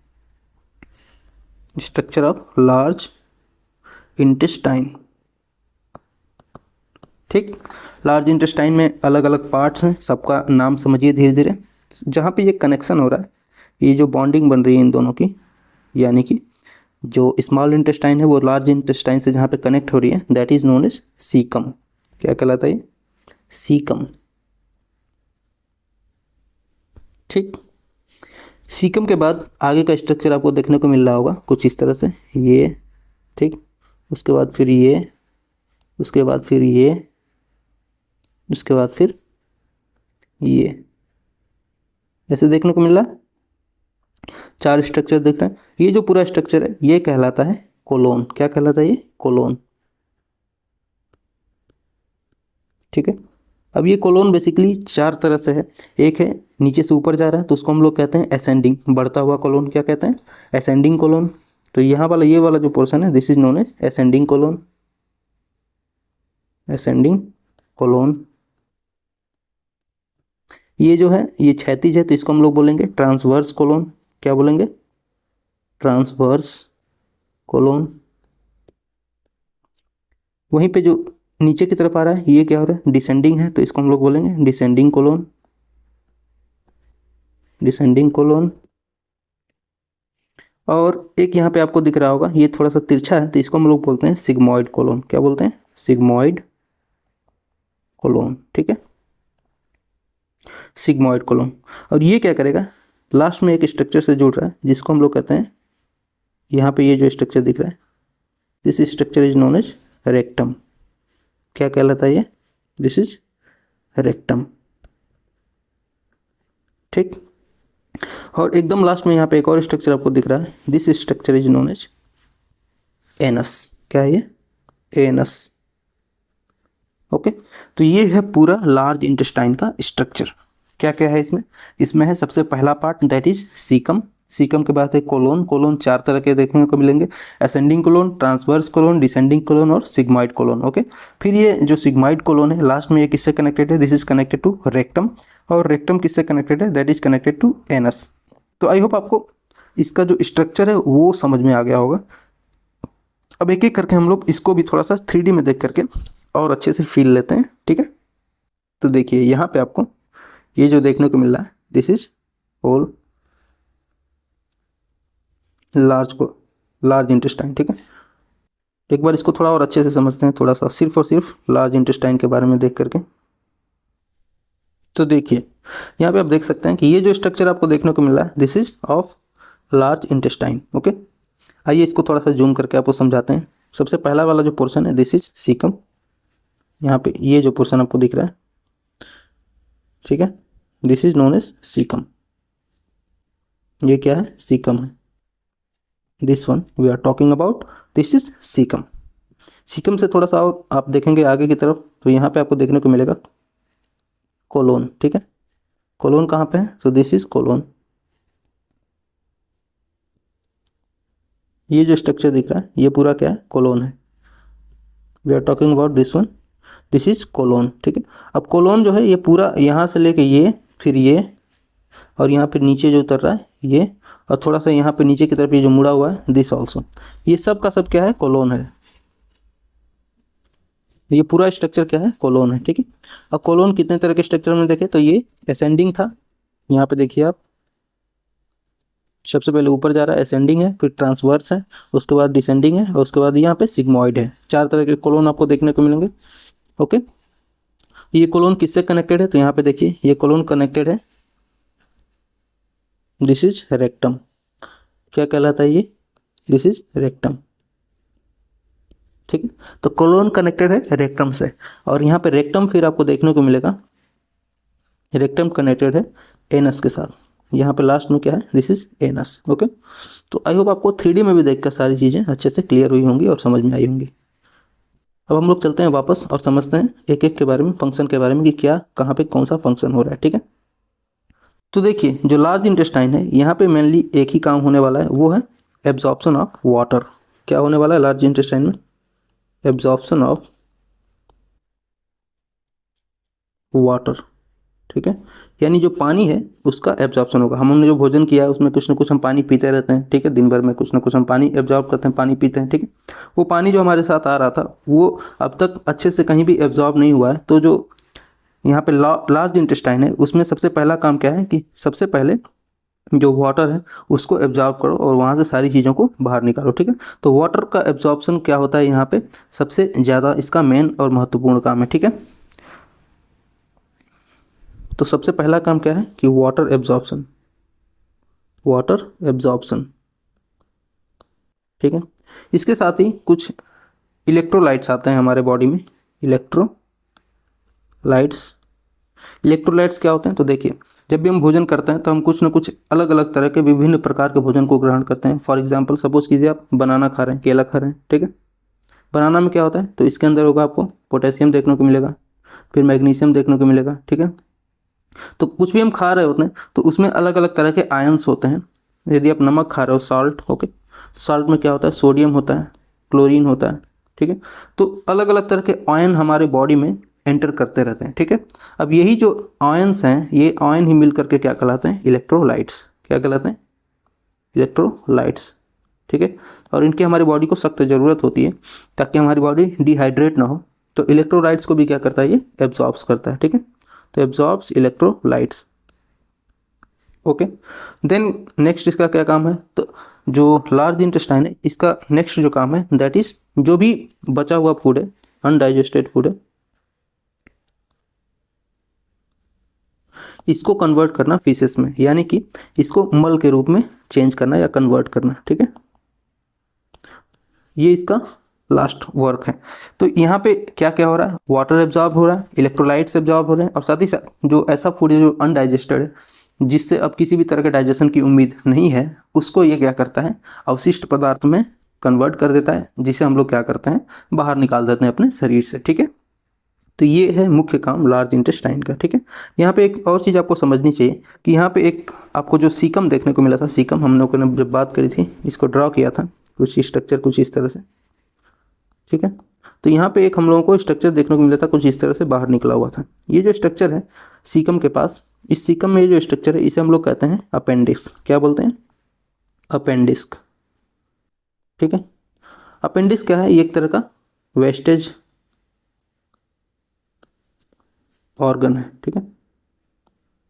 structure of large intestine. ठीक। लार्ज इंटेस्टाइन में अलग अलग पार्ट्स हैं, सबका नाम समझिए धीरे धीरे। जहाँ पे ये कनेक्शन हो रहा है, ये जो बॉन्डिंग बन रही है इन दोनों की, यानी कि जो स्मॉल इंटेस्टाइन है वो लार्ज इंटेस्टाइन से जहाँ पे कनेक्ट हो रही है, that is known as caecum. क्या कहलाता है ये? सीकम। ठीक। सीकम के बाद आगे का स्ट्रक्चर आपको देखने को मिल रहा होगा कुछ इस तरह से, ये। ठीक। उसके बाद फिर ये, उसके बाद फिर ये, उसके बाद फिर ये, ऐसे देखने को मिल रहा है। 4 स्ट्रक्चर देख रहे हैं। ये जो पूरा स्ट्रक्चर है ये कहलाता है कोलोन। क्या कहलाता है ये? कोलोन। ठीक है। अब ये कोलोन बेसिकली 4 तरह से है। एक है नीचे से ऊपर जा रहा है तो उसको हम लोग कहते हैं असेंडिंग, बढ़ता हुआ कोलोन। क्या कहते हैं? Ascending colon. तो यहाँ वाला, ये वाला जो पोर्शन है, this is known as ascending colon. Ascending colon. ये जो है ये क्षैतिज है तो इसको हम लोग बोलेंगे ट्रांसवर्स कोलोन। क्या बोलेंगे? Transverse colon. वहीं पे जो नीचे की तरफ आ रहा है ये क्या हो रहा है? डिसेंडिंग है तो इसको हम लोग बोलेंगे डिसेंडिंग कोलोन। Descending colon. और एक यहाँ पे आपको दिख रहा होगा ये थोड़ा सा तिरछा है तो इसको हम लोग बोलते हैं सिग्मॉइड कोलोन। क्या बोलते हैं? Sigmoid colon. ठीक है, सिग्मॉइड कोलोन। और ये क्या करेगा? लास्ट में एक स्ट्रक्चर से जुड़ रहा है जिसको हम लोग कहते हैं, यहाँ पे ये जो स्ट्रक्चर दिख रहा है, this structure is known as rectum. क्या कहलाता है ये? This is rectum. ठीक। और एकदम लास्ट में यहाँ पे एक और स्ट्रक्चर आपको दिख रहा है, this structure is known as anus. क्या है ये? एनस। ओके। तो ये है पूरा लार्ज इंटेस्टाइन का स्ट्रक्चर। क्या क्या है इसमें? इसमें है सबसे पहला part that is caecum. Caecum के बाद है कोलोन। कोलोन 4 तरह के देखने को मिलेंगे, ascending colon, transverse colon, descending colon और सिग्मॉइड कोलोन। ओके। फिर ये जो सिग्मॉइड कोलोन है लास्ट में ये किससे कनेक्टेड है? This is connected to rectum. और रेक्टम किससे कनेक्टेड है? That is connected to anus. तो आई होप आपको इसका जो स्ट्रक्चर है वो समझ में आ गया होगा। अब एक एक करके हम लोग इसको भी थोड़ा सा 3D में देख करके और अच्छे से फील लेते हैं। ठीक है। तो देखिए यहाँ पे आपको ये जो देखने को मिल रहा है, this is whole large intestine. ठीक है। एक बार इसको थोड़ा और अच्छे से समझते हैं, थोड़ा सा सिर्फ और सिर्फ लार्ज इंटेस्टाइन के बारे में देख करके। तो देखिए यहाँ पे आप देख सकते हैं कि ये जो स्ट्रक्चर आपको देखने को मिल रहा है, this is of large intestine. Okay. आइए इसको थोड़ा सा जूम करके आपको समझाते हैं। सबसे पहला वाला जो पोर्शन है, दिस इज सीकम। यहाँ पे ये जो पोर्शन आपको दिख रहा है, ठीक है, this is known as caecum. ये क्या है? सीकम है। This one we are talking about, this is caecum. Caecum से थोड़ा सा और आप देखेंगे आगे की तरफ तो यहाँ पे आपको देखने को मिलेगा कोलोन। ठीक है। कोलोन कहाँ पे है? तो दिस इज कोलोन। ये जो स्ट्रक्चर दिख रहा है ये पूरा क्या है? कोलोन है। We are talking about this one, this is colon. ठीक है। अब कोलोन जो है ये पूरा यहाँ से लेके ये, फिर ये, और यहाँ पे नीचे जो उतर रहा है ये, और थोड़ा सा यहाँ पे नीचे की तरफ ये जो मुड़ा हुआ है, दिस ऑल्सो, ये सब का सब क्या है? कोलोन है। ये पूरा स्ट्रक्चर क्या है? कोलोन है। ठीक है। अब कोलोन कितने तरह के स्ट्रक्चर में देखे तो ये असेंडिंग था, यहाँ पे देखिए आप, सबसे पहले ऊपर जा रहा है असेंडिंग है, फिर ट्रांसवर्स है, उसके बाद डिसेंडिंग है, और उसके बाद यहाँ पे सिग्मॉइड है। 4 तरह के कोलोन आपको देखने को मिलेंगे। ओके। ये कोलोन किससे कनेक्टेड है? तो यहाँ पे देखिए ये कोलोन कनेक्टेड है, दिस इज रेक्टम। क्या कहलाता है ये? This is rectum. ठीक है। तो कोलोन कनेक्टेड है रेक्टम से, और यहाँ पे रेक्टम फिर आपको देखने को मिलेगा, रेक्टम कनेक्टेड है एनस के साथ। यहाँ पे लास्ट में क्या है? This is anus. ओके। तो आई होप आपको 3D में भी देखकर सारी चीज़ें अच्छे से क्लियर हुई होंगी और समझ में आई होंगी। अब हम लोग चलते हैं वापस और समझते हैं एक एक के बारे में, फंक्शन के बारे में, कि क्या कहाँ पे कौन सा फंक्शन हो रहा है। ठीक है। तो देखिए जो लार्ज इंटेस्टाइन है यहाँ पे मेनली एक ही काम होने वाला है, वो है एब्जॉर्प्शन ऑफ वाटर। क्या होने वाला है लार्ज इंटेस्टाइन में? Absorption of water. ठीक है, यानी जो पानी है उसका एब्जॉर्प्शन होगा। हमने जो भोजन किया है उसमें कुछ ना कुछ हम पानी पीते रहते हैं, ठीक है, दिन भर में कुछ ना कुछ हम पानी एब्जॉर्ब करते हैं, पानी पीते हैं, ठीक है। वो पानी जो हमारे साथ आ रहा था वो अब तक अच्छे से कहीं भी एब्जॉर्ब नहीं हुआ है। तो जो यहाँ पे लार्ज इंटेस्टाइन है उसमें सबसे पहला काम क्या है कि सबसे पहले जो वाटर है उसको एब्जॉर्ब करो और वहाँ से सारी चीज़ों को बाहर निकालो, ठीक है। तो वाटर का एब्जॉर्प्शन क्या होता है यहाँ पे सबसे ज़्यादा इसका मेन और महत्वपूर्ण काम है, ठीक है। तो सबसे पहला काम क्या है कि वाटर एब्जॉर्प्शन, वाटर एब्जॉर्प्शन, ठीक है। इसके साथ ही कुछ इलेक्ट्रोलाइट्स आते हैं हमारे बॉडी में, इलेक्ट्रोलाइट्स। इलेक्ट्रोलाइट्स क्या होते हैं, तो देखिए जब भी हम भोजन करते हैं तो हम कुछ ना कुछ अलग अलग तरह के विभिन्न प्रकार के भोजन को ग्रहण करते हैं। फॉर एग्जांपल सपोज कीजिए आप बनाना खा रहे हैं, केला खा रहे हैं, ठीक है। बनाना में क्या होता है, तो इसके अंदर होगा आपको पोटेशियम देखने को मिलेगा, फिर मैग्नीशियम देखने को मिलेगा, ठीक है। तो कुछ भी हम खा रहे होते हैं तो उसमें अलग अलग तरह के आयंस होते हैं। यदि आप नमक खा रहे हो, सॉल्ट, ओके, सॉल्ट में क्या होता है, सोडियम होता है, क्लोरीन होता है, ठीक है। तो अलग अलग तरह के आयन हमारे बॉडी में एंटर करते रहते हैं, ठीक है। अब यही जो आयंस हैं ये आयन ही मिल करके क्या कहलाते हैं, इलेक्ट्रोलाइट्स। क्या कहलाते हैं, इलेक्ट्रोलाइट्स, ठीक है। और इनकी हमारी बॉडी को सख्त ज़रूरत होती है ताकि हमारी बॉडी डिहाइड्रेट ना हो। तो इलेक्ट्रोलाइट्स को भी क्या करता है, ये एब्जॉर्ब्स करता है, ठीक है। तो absorbs electrolytes, okay. Then next इसका क्या काम है, तो जो लार्ज इंटेस्टाइन है इसका नेक्स्ट जो काम है दैट इज जो भी बचा हुआ फूड है, अनडाइजेस्टेड फूड है, इसको कन्वर्ट करना फीसेस में, यानी कि इसको मल के रूप में चेंज करना या कन्वर्ट करना, ठीक है। ये इसका लास्ट वर्क है। तो यहाँ पे क्या क्या हो रहा है, वाटर एब्जॉर्ब हो रहा है, इलेक्ट्रोलाइट्स एब्जॉर्ब हो रहे हैं, और साथ ही साथ जो ऐसा फूड है जो अनडाइजेस्टेड है, जिससे अब किसी भी तरह के डाइजेशन की उम्मीद नहीं है, उसको ये क्या करता है, अवशिष्ट पदार्थ में कन्वर्ट कर देता है, जिसे हम लोग क्या करते हैं, बाहर निकाल देते हैं अपने शरीर से, ठीक है। तो ये है मुख्य काम लार्ज इंटेस्टाइन का, ठीक है। यहाँ पे एक और चीज़ आपको समझनी चाहिए कि यहाँ पे एक आपको जो सीकम देखने को मिला था, सीकम हम लोगों ने जब बात करी थी, इसको ड्रॉ किया था कुछ स्ट्रक्चर कुछ इस तरह से, ठीक है। तो यहाँ पे एक हम लोगों को स्ट्रक्चर देखने को मिला था कुछ इस तरह से बाहर निकला हुआ था। ये जो स्ट्रक्चर है सीकम के पास, इस सीकम में ये जो स्ट्रक्चर है इसे हम लोग कहते हैं अपेंडिक्स। क्या बोलते हैं, अपेंडिक्स, ठीक है। अपेंडिक्स क्या है, ये एक तरह का वेस्टेज ऑर्गन है, ठीक है।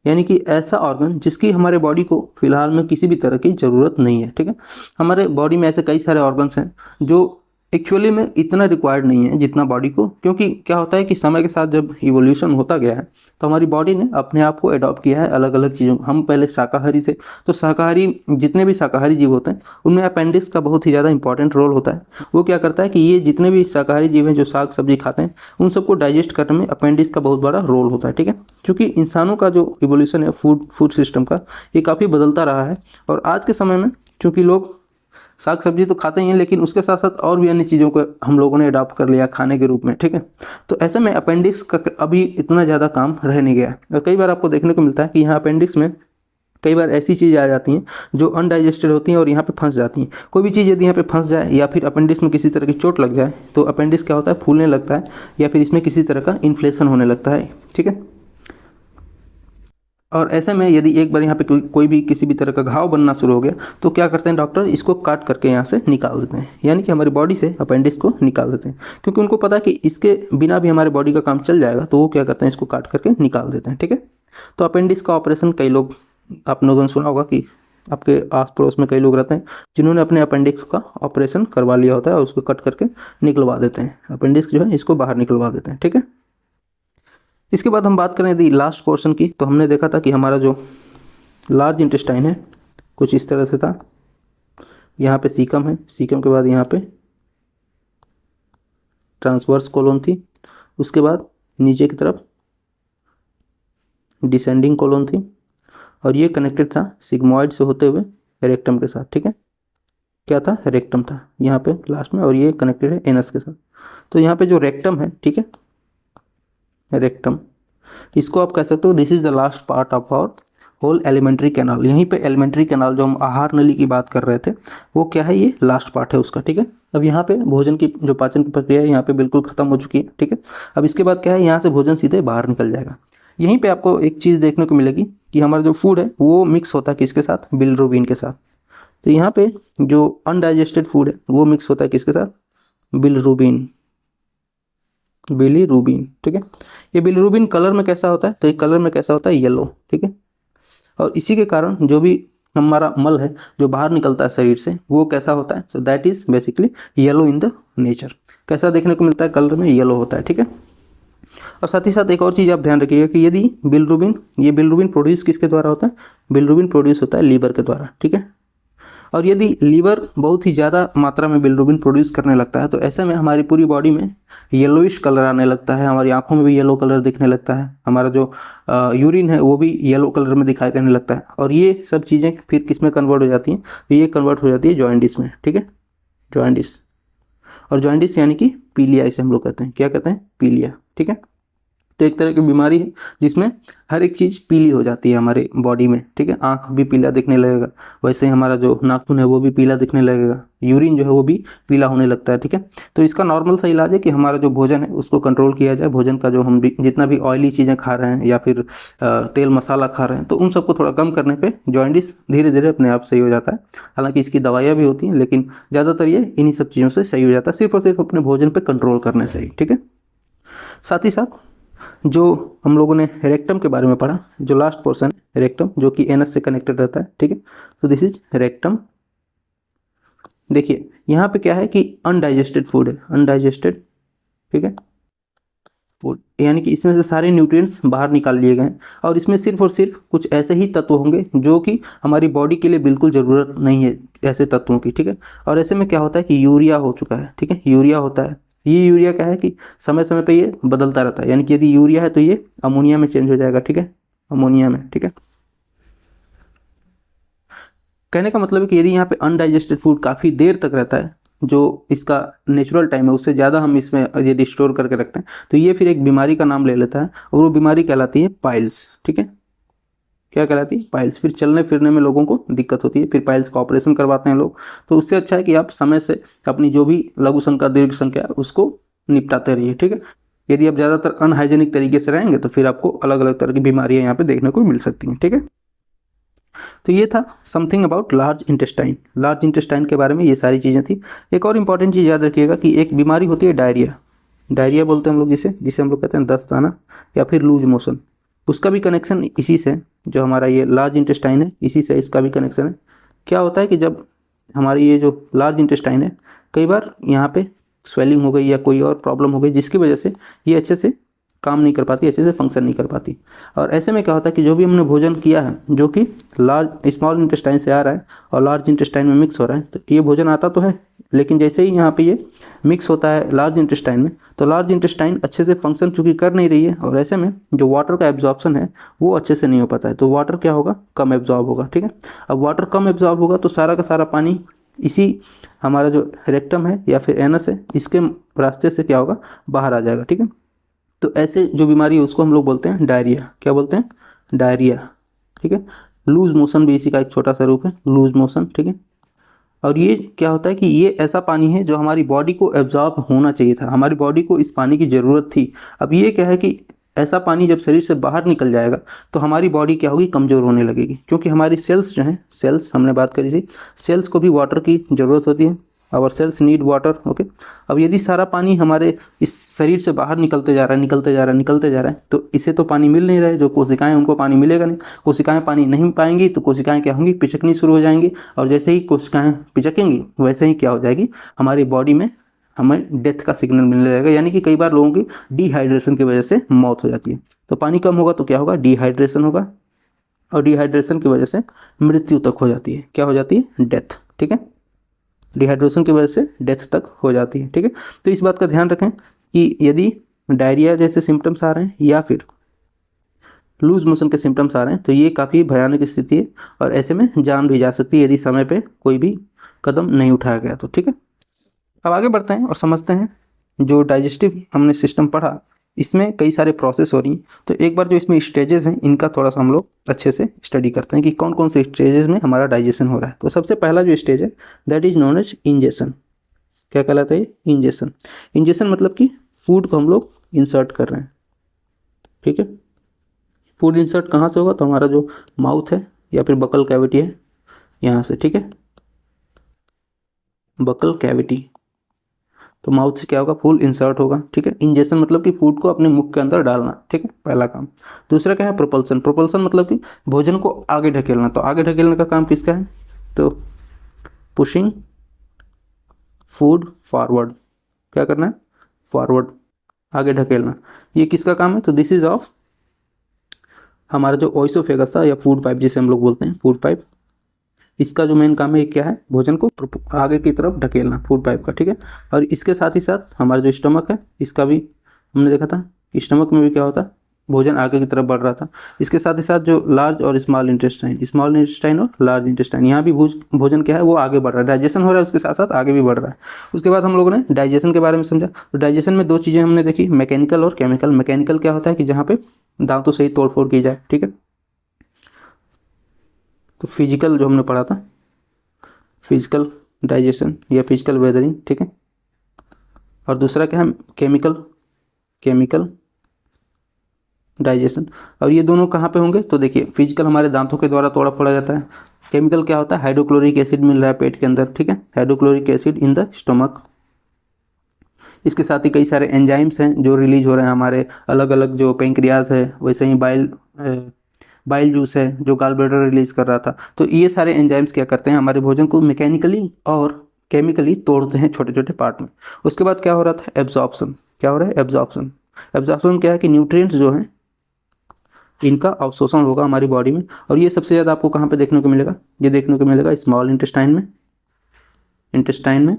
यानी कि ऐसा ऑर्गन जिसकी हमारे बॉडी को फिलहाल में किसी भी तरह की ज़रूरत नहीं है, ठीक है। हमारे बॉडी में ऐसे कई सारे ऑर्गन्स हैं जो एक्चुअली में इतना रिक्वायर्ड नहीं है जितना बॉडी को, क्योंकि क्या होता है कि समय के साथ जब इवोल्यूशन होता गया है तो हमारी बॉडी ने अपने आप को अडॉप्ट किया है अलग अलग चीज़ों। हम पहले शाकाहारी थे, तो शाकाहारी जितने भी शाकाहारी जीव होते हैं उनमें अपेंडिक्स का बहुत ही ज़्यादा इंपॉर्टेंट रोल होता है। वो क्या करता है कि ये जितने भी शाकाहारी जीव हैं जो साग सब्जी खाते हैं उन सबको डाइजेस्ट करने में अपेंडिक्स का बहुत बड़ा रोल होता है, ठीक है। क्योंकि इंसानों का जो इवोल्यूशन है फूड सिस्टम का, ये काफ़ी बदलता रहा है, और आज के समय में चूँकि लोग साग सब्जी तो खाते ही हैं लेकिन उसके साथ साथ और भी अन्य चीज़ों को हम लोगों ने अडॉप्ट कर लिया खाने के रूप में, ठीक है। तो ऐसे में अपेंडिक्स का अभी इतना ज़्यादा काम रह नहीं गया। और कई बार आपको देखने को मिलता है कि यहाँ अपेंडिक्स में कई बार ऐसी चीज़ें आ जाती हैं जो अनडाइजेस्टेड होती हैं और यहाँ पे फंस जाती हैं। कोई भी चीज़ यदि यहाँ पे फंस जाए या फिर अपेंडिक्स में किसी तरह की चोट लग जाए तो अपेंडिक्स क्या होता है, फूलने लगता है या फिर इसमें किसी तरह का इन्फ्लेशन होने लगता है, ठीक है। और ऐसे में यदि एक बार यहाँ पे कोई भी किसी भी तरह का घाव बनना शुरू हो गया तो क्या करते हैं डॉक्टर, इसको काट करके यहाँ से निकाल देते हैं, यानी कि हमारी बॉडी से अपेंडिक्स को निकाल देते हैं। क्योंकि उनको पता है कि इसके बिना भी हमारे बॉडी का काम चल जाएगा, तो वो क्या करते हैं, इसको काट करके निकाल देते हैं, ठीक है। तो अपेंडिक्स का ऑपरेशन कई लोग, आप लोगों ने सुना होगा कि आपके आस पड़ोस में कई लोग रहते हैं जिन्होंने अपने अपेंडिक्स का ऑपरेशन करवा लिया होता है और उसको कट करके निकलवा देते हैं, अपेंडिक्स जो है इसको बाहर निकलवा देते हैं, ठीक है। इसके बाद हम बात करें यदि लास्ट पोर्शन की, तो हमने देखा था कि हमारा जो लार्ज इंटेस्टाइन है कुछ इस तरह से था। यहाँ पे सीकम है, सीकम के बाद यहाँ पे ट्रांसवर्स कोलोन थी, उसके बाद नीचे की तरफ डिसेंडिंग कोलोन थी, और ये कनेक्टेड था सिग्मॉइड से होते हुए रेक्टम के साथ, ठीक है। क्या था, रेक्टम था यहाँ पे लास्ट में, और ये कनेक्टेड है एनस के साथ। तो यहाँ पे जो रेक्टम है, ठीक है, रेक्टम, इसको आप कह सकते हो this is the last part of our whole alimentary canal. यहीं पे एलिमेंट्री कैनाल जो हम आहार नली की बात कर रहे थे वो क्या है, ये लास्ट पार्ट है उसका, ठीक है। अब यहाँ पे भोजन की जो पाचन की प्रक्रिया है यहाँ पे बिल्कुल खत्म हो चुकी है, ठीक है। अब इसके बाद क्या है, यहाँ से भोजन सीधे बाहर निकल जाएगा। यहीं पे आपको एक चीज़ देखने को मिलेगी कि हमारा जो फूड है वो मिक्स होता है किसके साथ, बिलिरुबिन के साथ। तो यहाँ पे जो अनडाइजेस्टेड फूड है वो मिक्स होता है किसके साथ, बिलिरुबिन, बिलिरुबिन, ठीक है। ये बिलिरुबिन कलर में कैसा होता है, तो ये कलर में कैसा होता है, येलो, ठीक है। और इसी के कारण जो भी हमारा मल है जो बाहर निकलता है शरीर से वो कैसा होता है, so that is basically yellow in the nature. कैसा देखने को मिलता है, कलर में येलो होता है, ठीक है। और साथ ही साथ एक और चीज़ आप ध्यान रखिएगा कि यदि बिलिरुबिन, ये बिलिरुबिन प्रोड्यूस किसके द्वारा होता है, बिलिरुबिन प्रोड्यूस होता है लीवर के द्वारा, ठीक है। और यदि लीवर बहुत ही ज़्यादा मात्रा में बिलिरुबिन प्रोड्यूस करने लगता है तो ऐसे में हमारी पूरी बॉडी में येलोइश कलर आने लगता है, हमारी आंखों में भी येलो कलर दिखने लगता है, हमारा जो यूरिन है वो भी येलो कलर में दिखाई देने लगता है। और ये सब चीज़ें फिर किस में कन्वर्ट हो जाती हैं, तो ये कन्वर्ट हो जाती है जॉइंडिस में, ठीक है, जॉइंडिस। और जॉइंडिस यानी कि पीलिया, इसे हम लोग कहते हैं, क्या कहते हैं, पीलिया, ठीक है। तो एक तरह की बीमारी है जिसमें हर एक चीज़ पीली हो जाती है हमारे बॉडी में, ठीक है। आँख भी पीला दिखने लगेगा, वैसे ही हमारा जो नाखून है वो भी पीला दिखने लगेगा, यूरिन जो है वो भी पीला होने लगता है, ठीक है। तो इसका नॉर्मल सा इलाज है कि हमारा जो भोजन है उसको कंट्रोल किया जाए, भोजन का जो हम भी जितना भी ऑयली चीज़ें खा रहे हैं या फिर तेल मसाला खा रहे हैं तो उन सबको थोड़ा कम करने पर जॉइंडिस धीरे धीरे अपने आप सही हो जाता है। हालाँकि इसकी दवाइयाँ भी होती हैं लेकिन ज़्यादातर ये इन्हीं सब चीज़ों से सही हो जाता है, सिर्फ और सिर्फ अपने भोजन पर कंट्रोल करने से ही, ठीक है। साथ ही साथ जो हम लोगों ने रेक्टम के बारे में पढ़ा, जो लास्ट पोर्शन है रेक्टम जो कि एनस से कनेक्टेड रहता है, ठीक है। तो दिस इज रेक्टम। देखिए यहाँ पे क्या है कि अनडाइजेस्टेड फूड है, अनडाइजेस्टेड, ठीक है, फूड यानी कि इसमें से सारे न्यूट्रिएंट्स बाहर निकाल लिए गए और इसमें सिर्फ और सिर्फ कुछ ऐसे ही तत्व होंगे जो कि हमारी बॉडी के लिए बिल्कुल ज़रूरत नहीं है ऐसे तत्वों की, ठीक है। और ऐसे में क्या होता है कि यूरिया हो चुका है, ठीक है, यूरिया होता है। ये यूरिया क्या है कि समय समय पे ये बदलता रहता है, यानी कि यदि यूरिया है तो ये अमोनिया में चेंज हो जाएगा, ठीक है, अमोनिया में, ठीक है। कहने का मतलब है कि यदि यहाँ पे अनडाइजेस्टेड फूड काफ़ी देर तक रहता है, जो इसका नेचुरल टाइम है उससे ज़्यादा हम इसमें यदि स्टोर करके रखते हैं तो ये फिर एक बीमारी का नाम ले लेता है और वो बीमारी कहलाती है पाइल्स, ठीक है। क्या कहलाती है, पाइल्स। फिर चलने फिरने में लोगों को दिक्कत होती है, फिर पाइल्स का ऑपरेशन करवाते हैं लोग। तो उससे अच्छा है कि आप समय से अपनी जो भी लघु संख्या दीर्घ संख्या उसको निपटाते रहिए, ठीक है। यदि आप ज़्यादातर अनहाइजेनिक तरीके से रहेंगे तो फिर आपको अलग अलग तरह की बीमारियां यहाँ पे देखने को मिल सकती हैं, ठीक है। तो ये था something about large intestine. Large intestine के बारे में ये सारी चीज़ें थी। एक और इंपॉर्टेंट चीज़ याद रखिएगा कि एक बीमारी होती है डायरिया, डायरिया बोलते हैं हम लोग जिसे जिसे हम लोग कहते हैं दस्त आना या फिर लूज मोशन। उसका भी कनेक्शन इसी से, जो हमारा ये लार्ज इंटेस्टाइन है इसी से इसका भी कनेक्शन है। क्या होता है कि जब हमारी ये जो लार्ज इंटेस्टाइन है कई बार यहाँ पे स्वेलिंग हो गई या कोई और प्रॉब्लम हो गई जिसकी वजह से ये अच्छे से काम नहीं कर पाती, अच्छे से फंक्शन नहीं कर पाती। और ऐसे में क्या होता है कि जो भी हमने भोजन किया है जो कि लार्ज स्मॉल इंटेस्टाइन से आ रहा है और लार्ज इंटेस्टाइन में मिक्स हो रहा है, तो ये भोजन आता तो है लेकिन जैसे ही यहाँ पे ये मिक्स होता है लार्ज इंटेस्टाइन में तो लार्ज इंटेस्टाइन अच्छे से फंक्शन चूँकि कर नहीं रही है और ऐसे में जो वाटर का एब्जॉर्प्शन है वो अच्छे से नहीं हो पाता है, तो वाटर क्या होगा, कम एब्जॉर्ब होगा, ठीक है। अब वाटर कम एब्जॉर्ब होगा तो सारा का सारा पानी इसी हमारा जो रेक्टम है या फिर एनस है इसके रास्ते से क्या होगा, बाहर आ जाएगा, ठीक है। तो ऐसे जो बीमारी है उसको हम लोग बोलते हैं डायरिया। क्या बोलते हैं, डायरिया, ठीक है। लूज मोशन भी इसी का एक छोटा सा रूप है, लूज मोशन, ठीक है। और ये क्या होता है कि ये ऐसा पानी है जो हमारी बॉडी को एब्जॉर्ब होना चाहिए था, हमारी बॉडी को इस पानी की ज़रूरत थी। अब ये क्या है कि ऐसा पानी जब शरीर से बाहर निकल जाएगा तो हमारी बॉडी क्या होगी, कमज़ोर होने लगेगी, क्योंकि हमारी सेल्स जो हैं, सेल्स हमने बात करी थी, सेल्स को भी वाटर की ज़रूरत होती है, our cells need water, okay. अब यदि सारा पानी हमारे इस शरीर से बाहर निकलते जा रहा है, निकलते जा रहा है, निकलते जा रहा है, तो इसे तो पानी मिल नहीं रहा है, जो कोशिकाएं उनको पानी मिलेगा नहीं, कोशिकाएं पानी नहीं पाएंगी तो कोशिकाएं क्या होंगी, पिचकनी शुरू हो जाएंगी। और जैसे ही कोशिकाएं पिचकेंगी वैसे ही क्या हो जाएगी, हमारी बॉडी में हमें डेथ का सिग्नल मिलने लगेगा, यानी कि कई बार लोगों की डिहाइड्रेशन की वजह से मौत हो जाती है। तो पानी कम होगा तो क्या होगा, डिहाइड्रेशन होगा, और डिहाइड्रेशन की वजह से मृत्यु तक हो जाती है, क्या हो जाती है, डेथ, ठीक है। डिहाइड्रेशन की वजह से डेथ तक हो जाती है, ठीक है। तो इस बात का ध्यान रखें कि यदि डायरिया जैसे सिम्टम्स आ रहे हैं या फिर लूज मोशन के सिम्टम्स आ रहे हैं तो ये काफ़ी भयानक स्थिति है और ऐसे में जान भी जा सकती है यदि समय पे कोई भी कदम नहीं उठाया गया तो, ठीक है। अब आगे बढ़ते हैं और समझते हैं जो डाइजेस्टिव हमने सिस्टम पढ़ा इसमें कई सारे प्रोसेस हो रही हैं। तो एक बार जो इसमें स्टेजेस हैं इनका थोड़ा सा हम लोग अच्छे से स्टडी करते हैं कि कौन कौन से स्टेजेस में हमारा डाइजेशन हो रहा है। तो सबसे पहला जो स्टेज है that is known as ingestion. क्या कहलाता है, इंजेशन। इंजेशन मतलब कि फूड को हम लोग इंसर्ट कर रहे हैं, ठीक है। फूड इंसर्ट कहाँ से होगा, तो हमारा जो माउथ है या फिर बकल कैविटी है यहाँ से, ठीक है, बकल कैविटी। तो माउथ से क्या होगा, फूड इंसर्ट होगा, ठीक है। इंजेक्शन मतलब कि फूड को अपने मुख के अंदर डालना, ठीक है, पहला काम। दूसरा क्या है, प्रोपल्सन। प्रोपल्सन मतलब कि भोजन को आगे ढकेलना। तो आगे ढकेलने का काम किसका है, तो पुशिंग फूड फॉरवर्ड, क्या करना है, फॉरवर्ड, आगे ढकेलना। ये किसका काम है, तो दिस इज ऑफ हमारा जो ओइसोफेगस था या फूड पाइप जिसे हम लोग बोलते हैं, फूड पाइप, इसका जो मेन काम है क्या है, भोजन को आगे की तरफ ढकेलना, फूड पाइप का, ठीक है। और इसके साथ ही साथ हमारा जो स्टमक है, इसका भी हमने देखा था, स्टमक में भी क्या होता है, भोजन आगे की तरफ बढ़ रहा था। इसके साथ ही साथ जो लार्ज और स्मॉल इंटेस्टाइन और लार्ज इंटेस्टाइन, यहाँ भी भोजन क्या है, वो आगे बढ़ रहा है, डाइजेशन हो रहा है, उसके साथ साथ आगे भी बढ़ रहा है। उसके बाद हम लोगों ने डाइजेशन के बारे में समझा। तो डाइजेशन में दो चीज़ें हमने देखी, मैकेनिकल और केमिकल। मैकेनिकल क्या होता है कि जहाँ पे दांतों से ही तोड़ फोड़ की जाए, ठीक है। तो फिजिकल जो हमने पढ़ा था, फिजिकल डाइजेशन या फिजिकल वेदरिंग, ठीक है। और दूसरा क्या है, केमिकल डाइजेशन। और ये दोनों कहाँ पे होंगे, तो देखिए फिजिकल हमारे दांतों के द्वारा तोड़ा फोड़ा जाता है। केमिकल क्या होता है, हाइड्रोक्लोरिक एसिड मिल रहा है पेट के अंदर, ठीक है, hydrochloric acid in the stomach. इसके साथ ही कई सारे एंजाइम्स हैं जो रिलीज हो रहे हैं हमारे, अलग अलग, जो पेंक्रियाज है, वैसे ही बाइल जूस है जो गाल ब्लैडर रिलीज कर रहा था। तो ये सारे एंजाइम्स क्या करते हैं, हमारे भोजन को मैकेनिकली और केमिकली तोड़ते हैं छोटे छोटे पार्ट में। उसके बाद क्या हो रहा था, एब्जॉर्प्शन। क्या हो रहा है, एब्जॉर्प्शन। एब्जॉर्प्शन क्या है कि न्यूट्रिएंट्स जो हैं इनका अवशोषण होगा हमारी बॉडी में। और ये सबसे ज़्यादा आपको कहाँ पे देखने को मिलेगा, ये देखने को मिलेगा स्मॉल इंटेस्टाइन में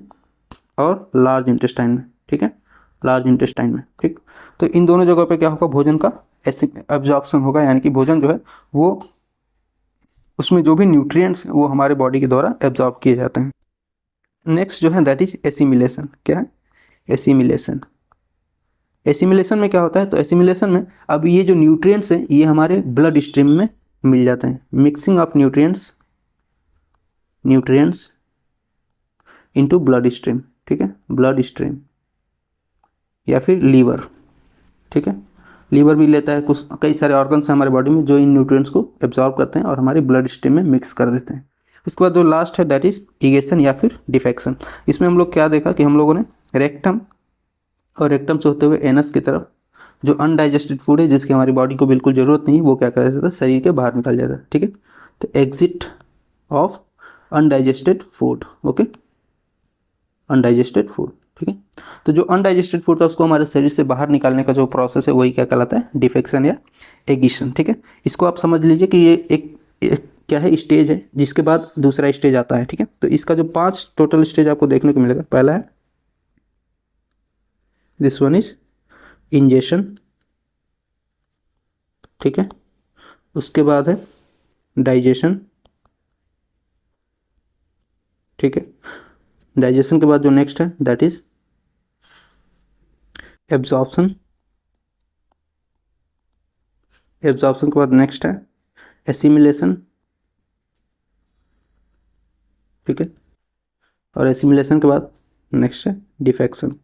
और लार्ज इंटेस्टाइन में, ठीक है, लार्ज इंटेस्टाइन में, ठीक। तो इन दोनों जगहों पे क्या होगा, भोजन का एब्जॉर्प्शन होगा, यानी कि भोजन जो है वो, उसमें जो भी न्यूट्रिएंट्स वो हमारे बॉडी के द्वारा एब्जॉर्ब किए जाते हैं। नेक्स्ट जो है दैट इज एसिमिलेशन। क्या है, एसिमिलेशन। एसिमिलेशन में क्या होता है, तो एसिमिलेशन में अब ये जो न्यूट्रिएंट्स हैं ये हमारे ब्लड स्ट्रीम में मिल जाते हैं। Mixing of nutrients into blood stream, ठीक है, ब्लड स्ट्रीम या फिर लीवर, ठीक है। लीवर भी लेता है, कुछ कई सारे ऑर्गन्स हैं हमारे बॉडी में जो इन न्यूट्रिएंट्स को एब्जॉर्ब करते हैं और हमारे ब्लड स्ट्रीम में मिक्स कर देते हैं। उसके बाद जो लास्ट है दैट इज इगेशन या फिर डिफेक्शन। इसमें हम लोग क्या देखा कि हम लोगों ने रेक्टम और रेक्टम से होते हुए एनस की तरफ जो अनडाइजेस्टेड फूड है जिसकी हमारी बॉडी को बिल्कुल ज़रूरत नहीं है, वो क्या कर जाता है, शरीर के बाहर निकल जाता है, ठीक है। तो exit of undigested food, okay, undigested food, ठीक है। तो जो अनडाइजेस्टेड फूड था उसको हमारे शरीर से बाहर निकालने का जो प्रोसेस है वही क्या कहलाता है, डिफेक्शन या एगिशन, ठीक है। इसको आप समझ लीजिए कि ये एक क्या है, स्टेज है, जिसके बाद दूसरा स्टेज आता है, ठीक है। तो इसका जो 5 टोटल स्टेज आपको देखने को मिलेगा, पहला है दिस वन इज इंजेशन, ठीक है। उसके बाद है डाइजेशन, ठीक है। डाइजेशन के बाद जो नेक्स्ट है दैट इज एब्जॉर्प्शन। एब्जॉर्प्शन के बाद नेक्स्ट है एसिमिलेशन, ठीक है। और एसिमिलेशन के बाद नेक्स्ट है डिफेक्शन,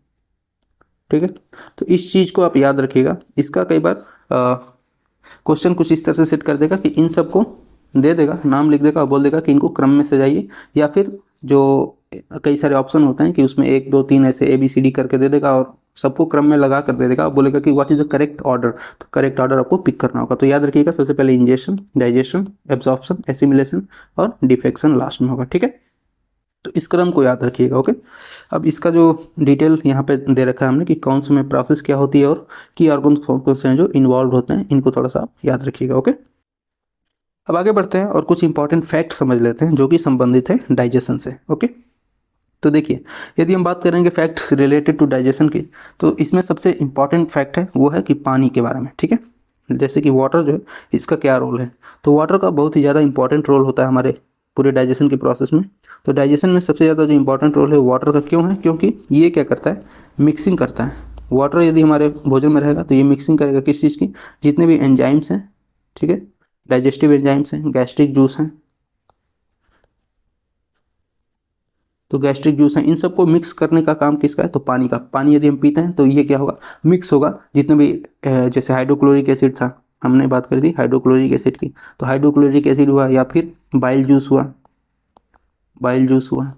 ठीक है। तो इस चीज़ को आप याद रखिएगा। इसका कई बार क्वेश्चन कुछ इस तरह से सेट कर देगा कि इन सबको दे देगा, नाम लिख देगा और बोल देगा कि इनको क्रम में सजाइए, या फिर जो कई सारे ऑप्शन होते हैं कि उसमें 1 2 3 ऐसे ABCD करके दे देगा और सबको क्रम में लगा कर दे देगा, और बोलेगा कि what is the correct order. तो करेक्ट ऑर्डर आपको पिक करना होगा। तो याद रखिएगा, सबसे पहले इंजेक्शन, डाइजेशन, एब्जॉर्प्शन, एसिमिलेशन और डिफेक्शन लास्ट में होगा, ठीक है। तो इस क्रम को याद रखिएगा, ओके। अब इसका जो डिटेल यहाँ पे दे रखा है हमने कि कौन से में प्रोसेस क्या होती है और की ऑर्गन कौन से हैं जो इन्वॉल्व होते हैं, इनको थोड़ा सा आप याद रखिएगा, ओके। अब आगे बढ़ते हैं और कुछ इंपॉर्टेंट फैक्ट समझ लेते हैं जो कि संबंधित है डाइजेशन से, ओके। तो देखिए, यदि हम बात करेंगे फैक्ट्स रिलेटेड टू डाइजेशन की, तो इसमें सबसे इंपॉर्टेंट फैक्ट है वो है कि पानी के बारे में, ठीक है। जैसे कि वाटर जो है इसका क्या रोल है, तो वाटर का बहुत ही ज़्यादा इंपॉर्टेंट रोल होता है हमारे पूरे डाइजेशन के प्रोसेस में। तो डाइजेशन में सबसे ज़्यादा जो इंपॉर्टेंट रोल है वाटर का क्यों है, क्योंकि ये क्या करता है, मिक्सिंग करता है। वाटर यदि हमारे भोजन में रहेगा तो ये मिक्सिंग करेगा किस चीज़ की, जितने भी एंजाइम्स हैं, ठीक है, डाइजेस्टिव एंजाइम्स हैं, गैस्ट्रिक जूस हैं, तो गैस्ट्रिक जूस हैं, इन सबको मिक्स करने का काम किसका है, तो पानी का। पानी यदि हम पीते हैं तो ये क्या होगा, मिक्स होगा, जितने भी जैसे हाइड्रोक्लोरिक एसिड था हमने बात करी थी हाइड्रोक्लोरिक एसिड की, तो हाइड्रोक्लोरिक एसिड हुआ या फिर बाइल जूस हुआ, बाइल जूस हुआ,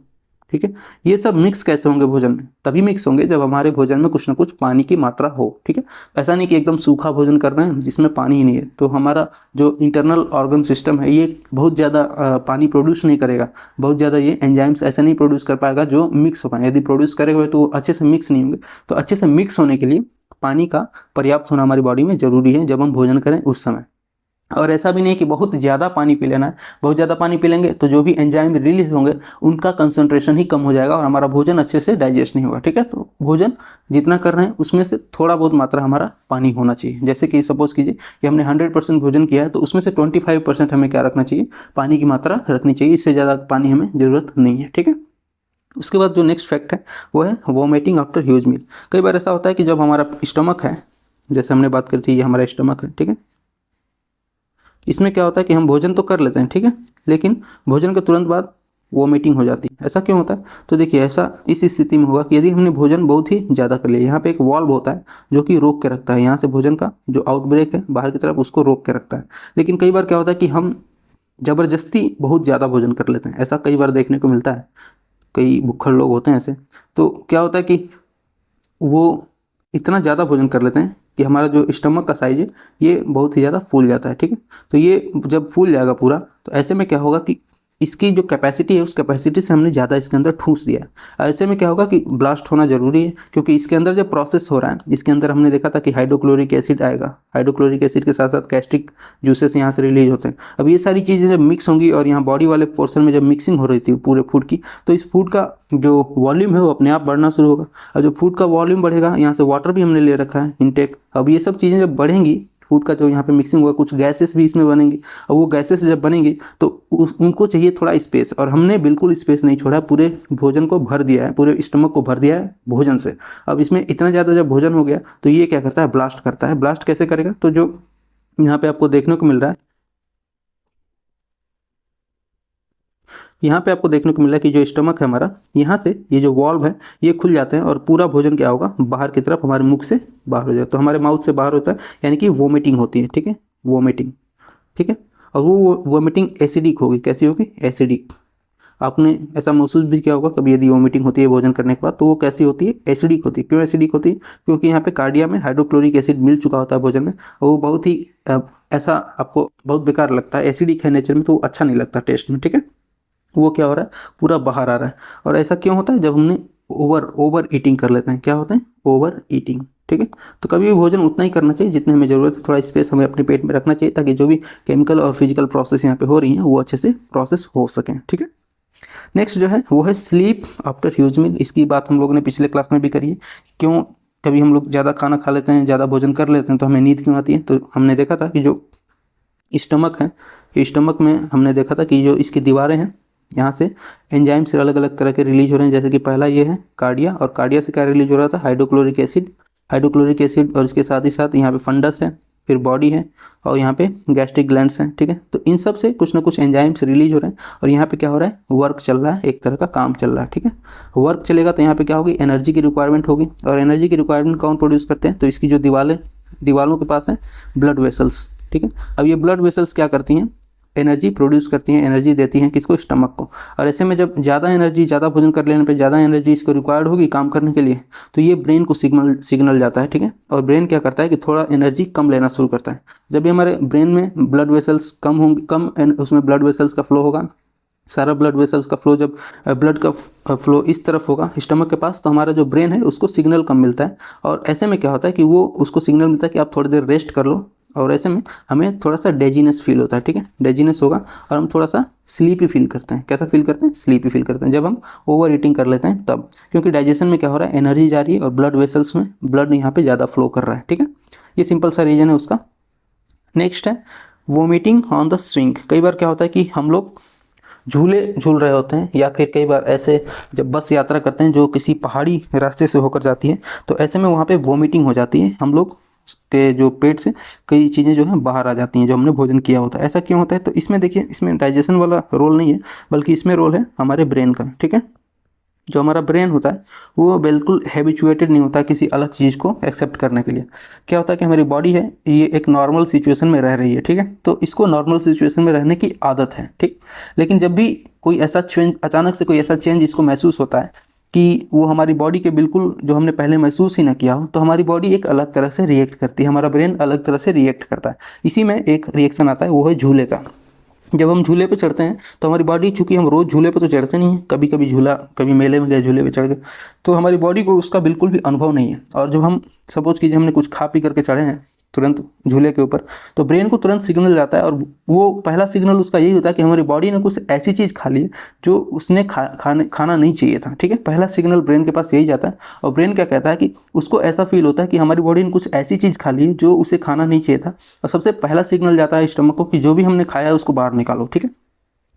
ठीक है। ये सब मिक्स कैसे होंगे भोजन में? तभी मिक्स होंगे जब हमारे भोजन में कुछ ना कुछ पानी की मात्रा हो, ठीक है। ऐसा नहीं कि एकदम सूखा भोजन कर रहे हैं जिसमें पानी ही नहीं है, तो हमारा जो इंटरनल ऑर्गन सिस्टम है ये बहुत ज़्यादा पानी प्रोड्यूस नहीं करेगा, बहुत ज़्यादा ये एंजाइम्स ऐसा नहीं प्रोड्यूस कर पाएगा जो मिक्स हो पाए। यदि प्रोड्यूस करेगा तो अच्छे से मिक्स नहीं होंगे। तो अच्छे से मिक्स होने के लिए पानी का पर्याप्त होना हमारी बॉडी में ज़रूरी है जब हम भोजन करें उस समय। और ऐसा भी नहीं कि बहुत ज़्यादा पानी पी लेना है, बहुत ज़्यादा पानी पी लेंगे तो जो भी एंजाइम रिलीज होंगे उनका कंसंट्रेशन ही कम हो जाएगा और हमारा भोजन अच्छे से डाइजेस्ट नहीं होगा, ठीक है। तो भोजन जितना कर रहे हैं उसमें से थोड़ा बहुत मात्रा हमारा पानी होना चाहिए। जैसे कि सपोज कीजिए कि हमने 100% भोजन किया है तो उसमें से 25% हमें क्या रखना चाहिए, पानी की मात्रा रखनी चाहिए। इससे ज़्यादा पानी हमें ज़रूरत नहीं है, ठीक है। उसके बाद जो नेक्स्ट फैक्ट है वो है वॉमिटिंग आफ्टर ह्यूज मील। कई बार ऐसा होता है कि जब हमारा स्टमक है, जैसे हमने बात करी थी ये हमारा स्टमक है, ठीक है, इसमें क्या होता है कि हम भोजन तो कर लेते हैं, ठीक है, लेकिन भोजन के तुरंत बाद वोमिटिंग हो जाती है। ऐसा क्यों होता है? तो देखिए ऐसा इस स्थिति में होगा कि यदि हमने भोजन बहुत ही ज़्यादा कर लिया, यहाँ पे एक वॉल्व होता है जो कि रोक के रखता है, यहाँ से भोजन का जो आउटब्रेक है बाहर की तरफ उसको रोक के रखता है। लेकिन कई बार क्या होता है कि हम ज़बरदस्ती बहुत ज़्यादा भोजन कर लेते हैं, ऐसा कई बार देखने को मिलता है, कई भुक्खड़ लोग होते हैं ऐसे। तो क्या होता है कि वो इतना ज़्यादा भोजन कर लेते हैं कि हमारा जो स्टमक का साइज है ये बहुत ही ज़्यादा फूल जाता है, ठीक है। तो ये जब फूल जाएगा पूरा तो ऐसे में क्या होगा कि इसकी जो कैपेसिटी है उस कैपेसिटी से हमने ज़्यादा इसके अंदर ठूस दिया है। ऐसे में क्या होगा कि ब्लास्ट होना ज़रूरी है, क्योंकि इसके अंदर जब प्रोसेस हो रहा है इसके अंदर हमने देखा था कि हाइड्रोक्लोरिक एसिड आएगा, हाइड्रोक्लोरिक एसिड के साथ साथ गैस्ट्रिक जूसेस यहाँ से रिलीज होते हैं। अब ये सारी चीज़ें जब मिक्स होंगी और यहाँ बॉडी वाले पोर्शन में जब मिक्सिंग हो रही थी पूरे फूड की, तो इस फूड का जो वॉल्यूम है वो अपने आप बढ़ना शुरू होगा। और जो फूड का वॉल्यूम बढ़ेगा, यहाँ से वाटर भी हमने ले रखा है इनटेक, अब ये सब चीज़ें जब बढ़ेंगी, फूड का जो यहाँ पे मिक्सिंग होगा, कुछ गैसेस भी इसमें बनेंगी, और वो गैसेस जब बनेंगी तो उनको चाहिए थोड़ा स्पेस, और हमने बिल्कुल स्पेस नहीं छोड़ा, पूरे भोजन को भर दिया है, पूरे स्टमक को भर दिया है भोजन से। अब इसमें इतना ज़्यादा जब भोजन हो गया तो ये क्या करता है, ब्लास्ट करता है। ब्लास्ट कैसे करेगा? तो जो यहाँ पे आपको देखने को मिल रहा है, यहाँ पे आपको देखने को मिल रहा है कि जो स्टमक है हमारा, यहाँ से ये जो वॉल्व है ये खुल जाते हैं और पूरा भोजन क्या होगा, बाहर की तरफ हमारे मुख से बाहर हो जाए। तो हमारे माउथ से बाहर होता है, यानी कि वोमिटिंग होती है, ठीक है, वोमिटिंग, ठीक है। और वो वोमिटिंग एसिडिक होगी। कैसी होगी? एसिडिक। आपने ऐसा महसूस भी किया होगा कभी, यदि वोमिटिंग होती है भोजन करने के बाद तो वो कैसी होती है? एसिडिक होती है। क्यों एसिडिक होती है? क्योंकि यहाँ पे कार्डिया में हाइड्रोक्लोरिक एसिड मिल चुका होता है भोजन में, और वो बहुत ही ऐसा आपको बहुत बेकार लगता है, एसिडिक है नेचर में, तो वो अच्छा नहीं लगता टेस्ट में, ठीक है। वो क्या हो रहा है, पूरा बाहर आ रहा है। और ऐसा क्यों होता है? जब हमने ओवर ईटिंग कर लेते हैं। क्या होता है? ओवर ईटिंग, ठीक है। तो कभी भी भोजन उतना ही करना चाहिए जितने हमें ज़रूरत है, थोड़ा स्पेस हमें अपने पेट में रखना चाहिए ताकि जो भी केमिकल और फिजिकल प्रोसेस यहाँ पे हो रही हैं वो अच्छे से प्रोसेस हो सकें, ठीक है। नेक्स्ट जो है वो है स्लीप आफ्टर ह्यूज मील। इसकी बात हम लोगों ने पिछले क्लास में भी करी है। क्यों कभी हम लोग ज़्यादा खाना खा लेते हैं, ज़्यादा भोजन कर लेते हैं तो हमें नींद क्यों आती है? तो हमने देखा था कि जो स्टमक है, स्टमक में हमने देखा था कि जो इसकी दीवारें हैं यहाँ से एंजाइम से अलग अलग तरह के रिलीज हो रहे हैं। जैसे कि पहला ये है कार्डिया, और कार्डिया से क्या रिलीज हो रहा था? हाइड्रोक्लोरिक एसिड, हाइड्रोक्लोरिक एसिड, और इसके साथ ही साथ यहाँ पे फंडस है, फिर बॉडी है, और यहाँ पे गैस्ट्रिक ग्लैंड्स हैं, ठीक है। तो इन सब से कुछ ना कुछ एंजाइम्स रिलीज हो रहे हैं, और यहाँ पे क्या हो रहा है? वर्क चल रहा है, एक तरह का काम चल रहा है, ठीक है। वर्क चलेगा तो यहाँ पे क्या होगी? एनर्जी की रिक्वायरमेंट होगी, और एनर्जी की रिक्वायरमेंट कौन प्रोड्यूस करते हैं? तो इसकी जो दीवालों के पास है ब्लड वेसल्स, ठीक है। अब ये ब्लड वेसल्स क्या करती हैं? एनर्जी प्रोड्यूस करती हैं, एनर्जी देती हैं किसको? स्टमक को। और ऐसे में जब ज़्यादा एनर्जी, ज़्यादा भोजन कर लेने पे ज़्यादा एनर्जी इसको रिक्वायर्ड होगी काम करने के लिए, तो ये ब्रेन को सिग्नल जाता है, ठीक है। और ब्रेन क्या करता है कि थोड़ा एनर्जी कम लेना शुरू करता है। जब भी हमारे ब्रेन में ब्लड वेसल्स कम होंगे, उसमें ब्लड वेसल्स का फ्लो होगा, सारा ब्लड वेसल्स का फ्लो, जब ब्लड का फ्लो इस तरफ होगा स्टमक के पास, तो हमारा जो ब्रेन है उसको सिग्नल कम मिलता है। और ऐसे में क्या होता है कि वो उसको सिग्नल मिलता है कि आप थोड़ी देर रेस्ट कर लो, और ऐसे में हमें थोड़ा सा डेजीनेस फील होता है, ठीक है। डेजीनेस होगा और हम थोड़ा सा स्लीपी फील करते हैं। कैसा फील करते हैं? स्लीपी फील करते हैं जब हम ओवर ईटिंग कर लेते हैं तब, क्योंकि डाइजेशन में क्या हो रहा है? एनर्जी जा रही है और ब्लड वेसल्स में ब्लड यहाँ पे ज़्यादा फ्लो कर रहा है, ठीक है। ये सिंपल सा रीजन है उसका। नेक्स्ट है वोमिटिंग ऑन द स्विंग। कई बार क्या होता है कि हम लोग झूले झूल रहे होते हैं, या फिर कई बार ऐसे जब बस यात्रा करते हैं जो किसी पहाड़ी रास्ते से होकर जाती है, तो ऐसे में वहाँ पे वोमिटिंग हो जाती है। हम लोग के जो पेट से कई चीज़ें जो हैं बाहर आ जाती हैं जो हमने भोजन किया होता है। ऐसा क्यों होता है? तो इसमें देखिए, इसमें डाइजेशन वाला रोल नहीं है, बल्कि इसमें रोल है हमारे ब्रेन का, ठीक है। जो हमारा ब्रेन होता है वो बिल्कुल हैबिचुएटेड नहीं होता किसी अलग चीज़ को एक्सेप्ट करने के लिए। क्या होता है कि हमारी बॉडी है ये एक नॉर्मल सिचुएशन में रह रही है, ठीक है, तो इसको नॉर्मल सिचुएशन में रहने की आदत है, ठीक। लेकिन जब भी कोई ऐसा चेंज, अचानक से कोई ऐसा चेंज इसको महसूस होता है कि वो हमारी बॉडी के बिल्कुल जो हमने पहले महसूस ही ना किया हो, तो हमारी बॉडी एक अलग तरह से रिएक्ट करती है, हमारा ब्रेन अलग तरह से रिएक्ट करता है। इसी में एक रिएक्शन आता है, वो है झूले का। जब हम झूले पे चढ़ते हैं तो हमारी बॉडी, चूंकि हम रोज़ झूले पे तो चढ़ते नहीं हैं, कभी कभी झूला, कभी मेले में गए झूले पे चढ़ गए, तो हमारी बॉडी को उसका बिल्कुल भी अनुभव नहीं है। और जब हम सपोज कीजिए हमने कुछ खा पी करके चढ़े हैं तुरंत झूले के ऊपर, तो ब्रेन को तुरंत सिग्नल जाता है, और वो पहला सिग्नल उसका यही होता है कि हमारी बॉडी ने कुछ ऐसी चीज़ खा ली है जो उसने खाना नहीं चाहिए था, ठीक है। पहला सिग्नल ब्रेन के पास यही जाता है, और ब्रेन क्या कहता है कि उसको ऐसा फील होता है कि हमारी बॉडी ने कुछ ऐसी चीज़ खा ली है जो उसे खाना नहीं चाहिए था, और सबसे पहला सिग्नल जाता है स्टमक को कि जो भी हमने खाया है उसको बाहर निकालो, ठीक है।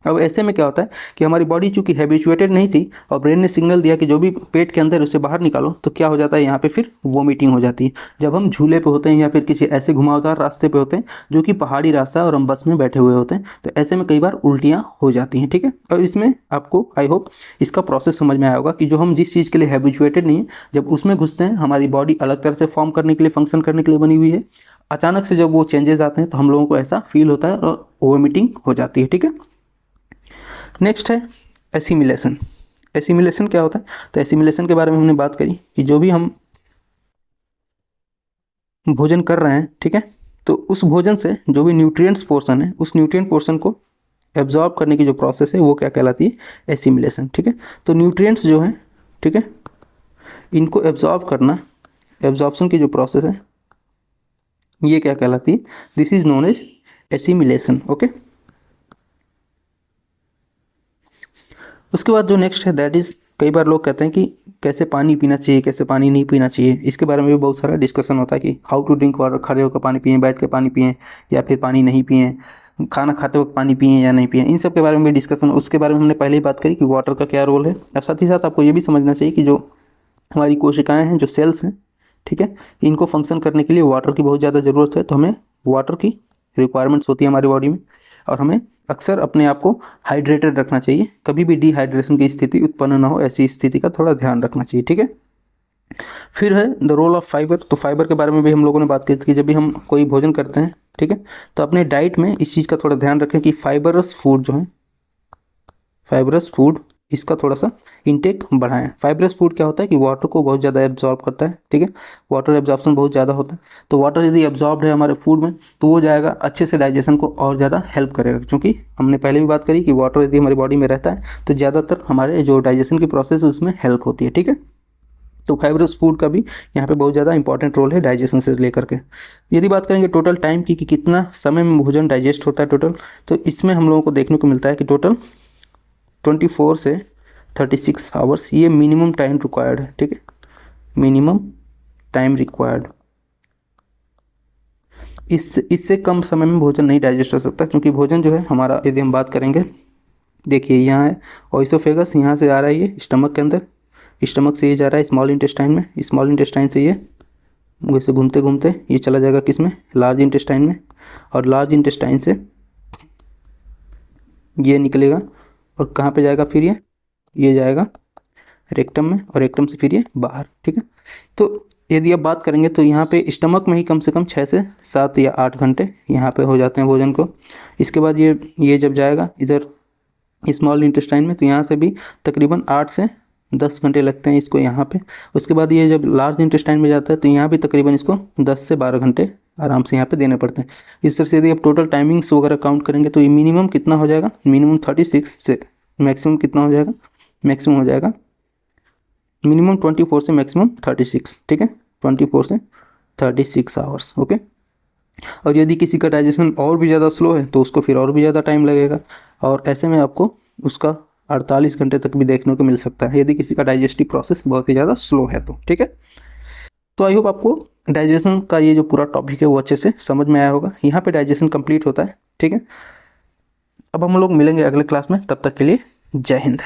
अब ऐसे में क्या होता है कि हमारी बॉडी चूंकि हैबिचुएटेड नहीं थी और ब्रेन ने सिग्नल दिया कि जो भी पेट के अंदर उसे बाहर निकालो, तो क्या हो जाता है यहाँ पे फिर वोमिटिंग हो जाती है। जब हम झूले पे होते हैं या फिर किसी ऐसे घुमावदार रास्ते पे होते हैं जो कि पहाड़ी रास्ता है और हम बस में बैठे हुए होते हैं, तो ऐसे में कई बार उल्टियाँ हो जाती हैं, ठीक है। और इसमें आपको आई होप इसका प्रोसेस समझ में आया होगा कि जो हम जिस चीज़ के लिए हैबिचुएटेड नहीं है, जब उसमें घुसते हैं हमारी बॉडी अलग तरह से फॉर्म करने के लिए, फंक्शन करने के लिए बनी हुई है। अचानक से जब वो चेंजेस आते हैं तो हम लोगों को ऐसा फील होता है और वोमिटिंग हो जाती है, ठीक है। नेक्स्ट है एसिमिलेशन। एसिमिलेशन क्या होता है? तो एसिमिलेशन के बारे में हमने बात करी कि जो भी हम भोजन कर रहे हैं, ठीक है, तो उस भोजन से जो भी न्यूट्रिएंट्स पोर्शन है, उस न्यूट्रिएंट पोर्शन को एब्जॉर्ब करने की जो प्रोसेस है वो क्या कहलाती है? एसिमिलेशन, ठीक है। तो न्यूट्रिएंट्स जो हैं, ठीक है, इनको एब्जॉर्ब करना, एब्जॉर्प्शन की जो प्रोसेस है ये क्या कहलाती है? This is known as assimilation, okay. उसके बाद जो नेक्स्ट है दैट इज़, कई बार लोग कहते हैं कि कैसे पानी पीना चाहिए, कैसे पानी नहीं पीना चाहिए। इसके बारे में भी बहुत सारा डिस्कशन होता है कि हाउ टू ड्रिंक वाटर, खड़े होकर पानी पिएं, बैठ के पानी पिएं, या फिर पानी नहीं पिएं, खाना खाते वक्त पानी पिएं या नहीं पिएं। इन सब के बारे में भी डिस्कशन, उसके बारे में हमने पहले ही बात करी कि वाटर का क्या रोल है। और साथ ही साथ आपको ये भी समझना चाहिए कि जो हमारी कोशिकाएँ हैं, जो सेल्स हैं, ठीक है, इनको फंक्शन करने के लिए वाटर की बहुत ज़्यादा ज़रूरत है। तो हमें वाटर की रिक्वायरमेंट्स होती है हमारी बॉडी में, और हमें अक्सर अपने आप को हाइड्रेटेड रखना चाहिए। कभी भी डिहाइड्रेशन की स्थिति उत्पन्न ना हो, ऐसी स्थिति का थोड़ा ध्यान रखना चाहिए, ठीक है। फिर है द रोल ऑफ फाइबर। तो फाइबर के बारे में भी हम लोगों ने बात की थी कि जब भी हम कोई भोजन करते हैं, ठीक है, तो अपने डाइट में इस चीज़ का थोड़ा ध्यान रखें कि फाइबरस फूड जो है, फाइबरस फूड, इसका थोड़ा सा इंटेक बढ़ाएं। फाइबरस फूड क्या होता है कि वाटर को बहुत ज़्यादा एब्जॉर्ब करता है, ठीक है, वाटर एब्जॉर्प्शन बहुत ज़्यादा होता है। तो वाटर यदि एब्जॉर्ब्ड है हमारे फूड में तो वो जाएगा अच्छे से डाइजेशन को और ज़्यादा हेल्प करेगा, क्योंकि हमने पहले भी बात करी कि वाटर यदि हमारी बॉडी में रहता है तो ज़्यादातर हमारे जो डाइजेशन की प्रोसेस है उसमें हेल्प होती है, ठीक है। तो फाइबरस फूड का भी यहाँ पे बहुत ज़्यादा इंपॉर्टेंट रोल है डाइजेशन से लेकर के। यदि बात करेंगे टोटल टाइम की कि कितना समय में भोजन डाइजेस्ट होता है टोटल, तो इसमें हम लोगों को देखने को मिलता है कि टोटल 24 से 36 आवर्स ये मिनिमम टाइम रिक्वायर्ड है, ठीक है, मिनिमम टाइम रिक्वायर्ड। इससे कम समय में भोजन नहीं डाइजेस्ट हो सकता, क्योंकि भोजन जो है हमारा, यदि हम बात करेंगे, देखिए यहाँ है ओइसोफेगस, यहाँ से आ रहा है ये स्टमक के अंदर, स्टमक से ये जा रहा है स्मॉल इंटेस्टाइन में, स्मॉल इंटेस्टाइन से ये वैसे घूमते घूमते ये चला जाएगा किस में? लार्ज इंटेस्टाइन में, और लार्ज इंटेस्टाइन से ये निकलेगा और कहाँ पे जाएगा फिर? ये जाएगा रेक्टम में, और रेक्टम से फिर ये बाहर, ठीक है। तो यदि आप बात करेंगे तो यहाँ पे स्टमक में ही कम से कम 6 से 7 या 8 घंटे यहाँ पे हो जाते हैं भोजन को। इसके बाद ये जब जाएगा इधर स्मॉल इंटेस्टाइन में, तो यहाँ से भी तकरीबन 8 से 10 घंटे लगते हैं इसको यहाँ पे। उसके बाद ये जब लार्ज इंटेस्टाइन में जाता है तो यहाँ भी तकरीबन इसको 10 से 12 घंटे आराम से यहाँ पे देने पड़ते हैं। इस तरह से यदि आप टोटल टाइमिंग्स वगैरह काउंट करेंगे तो ये मिनिमम कितना हो जाएगा? मिनिमम 36 से मैक्सिमम कितना हो जाएगा? मैक्सिमम हो जाएगा मिनिमम 24 से मैक्सिमम 36, ठीक है, 24 से 36 आवर्स, ओके। और यदि किसी का डाइजेशन और भी ज़्यादा स्लो है तो उसको फिर और भी ज़्यादा टाइम लगेगा, और ऐसे में आपको उसका 48 घंटे तक भी देखने को मिल सकता है यदि किसी का डाइजेस्टिव प्रोसेस बहुत ही ज़्यादा स्लो है तो, ठीक है। तो आई होप आपको डाइजेशन का ये जो पूरा टॉपिक है वो अच्छे से समझ में आया होगा। यहाँ पे डाइजेशन कंप्लीट होता है, ठीक है। अब हम लोग मिलेंगे अगले क्लास में, तब तक के लिए जय हिंद।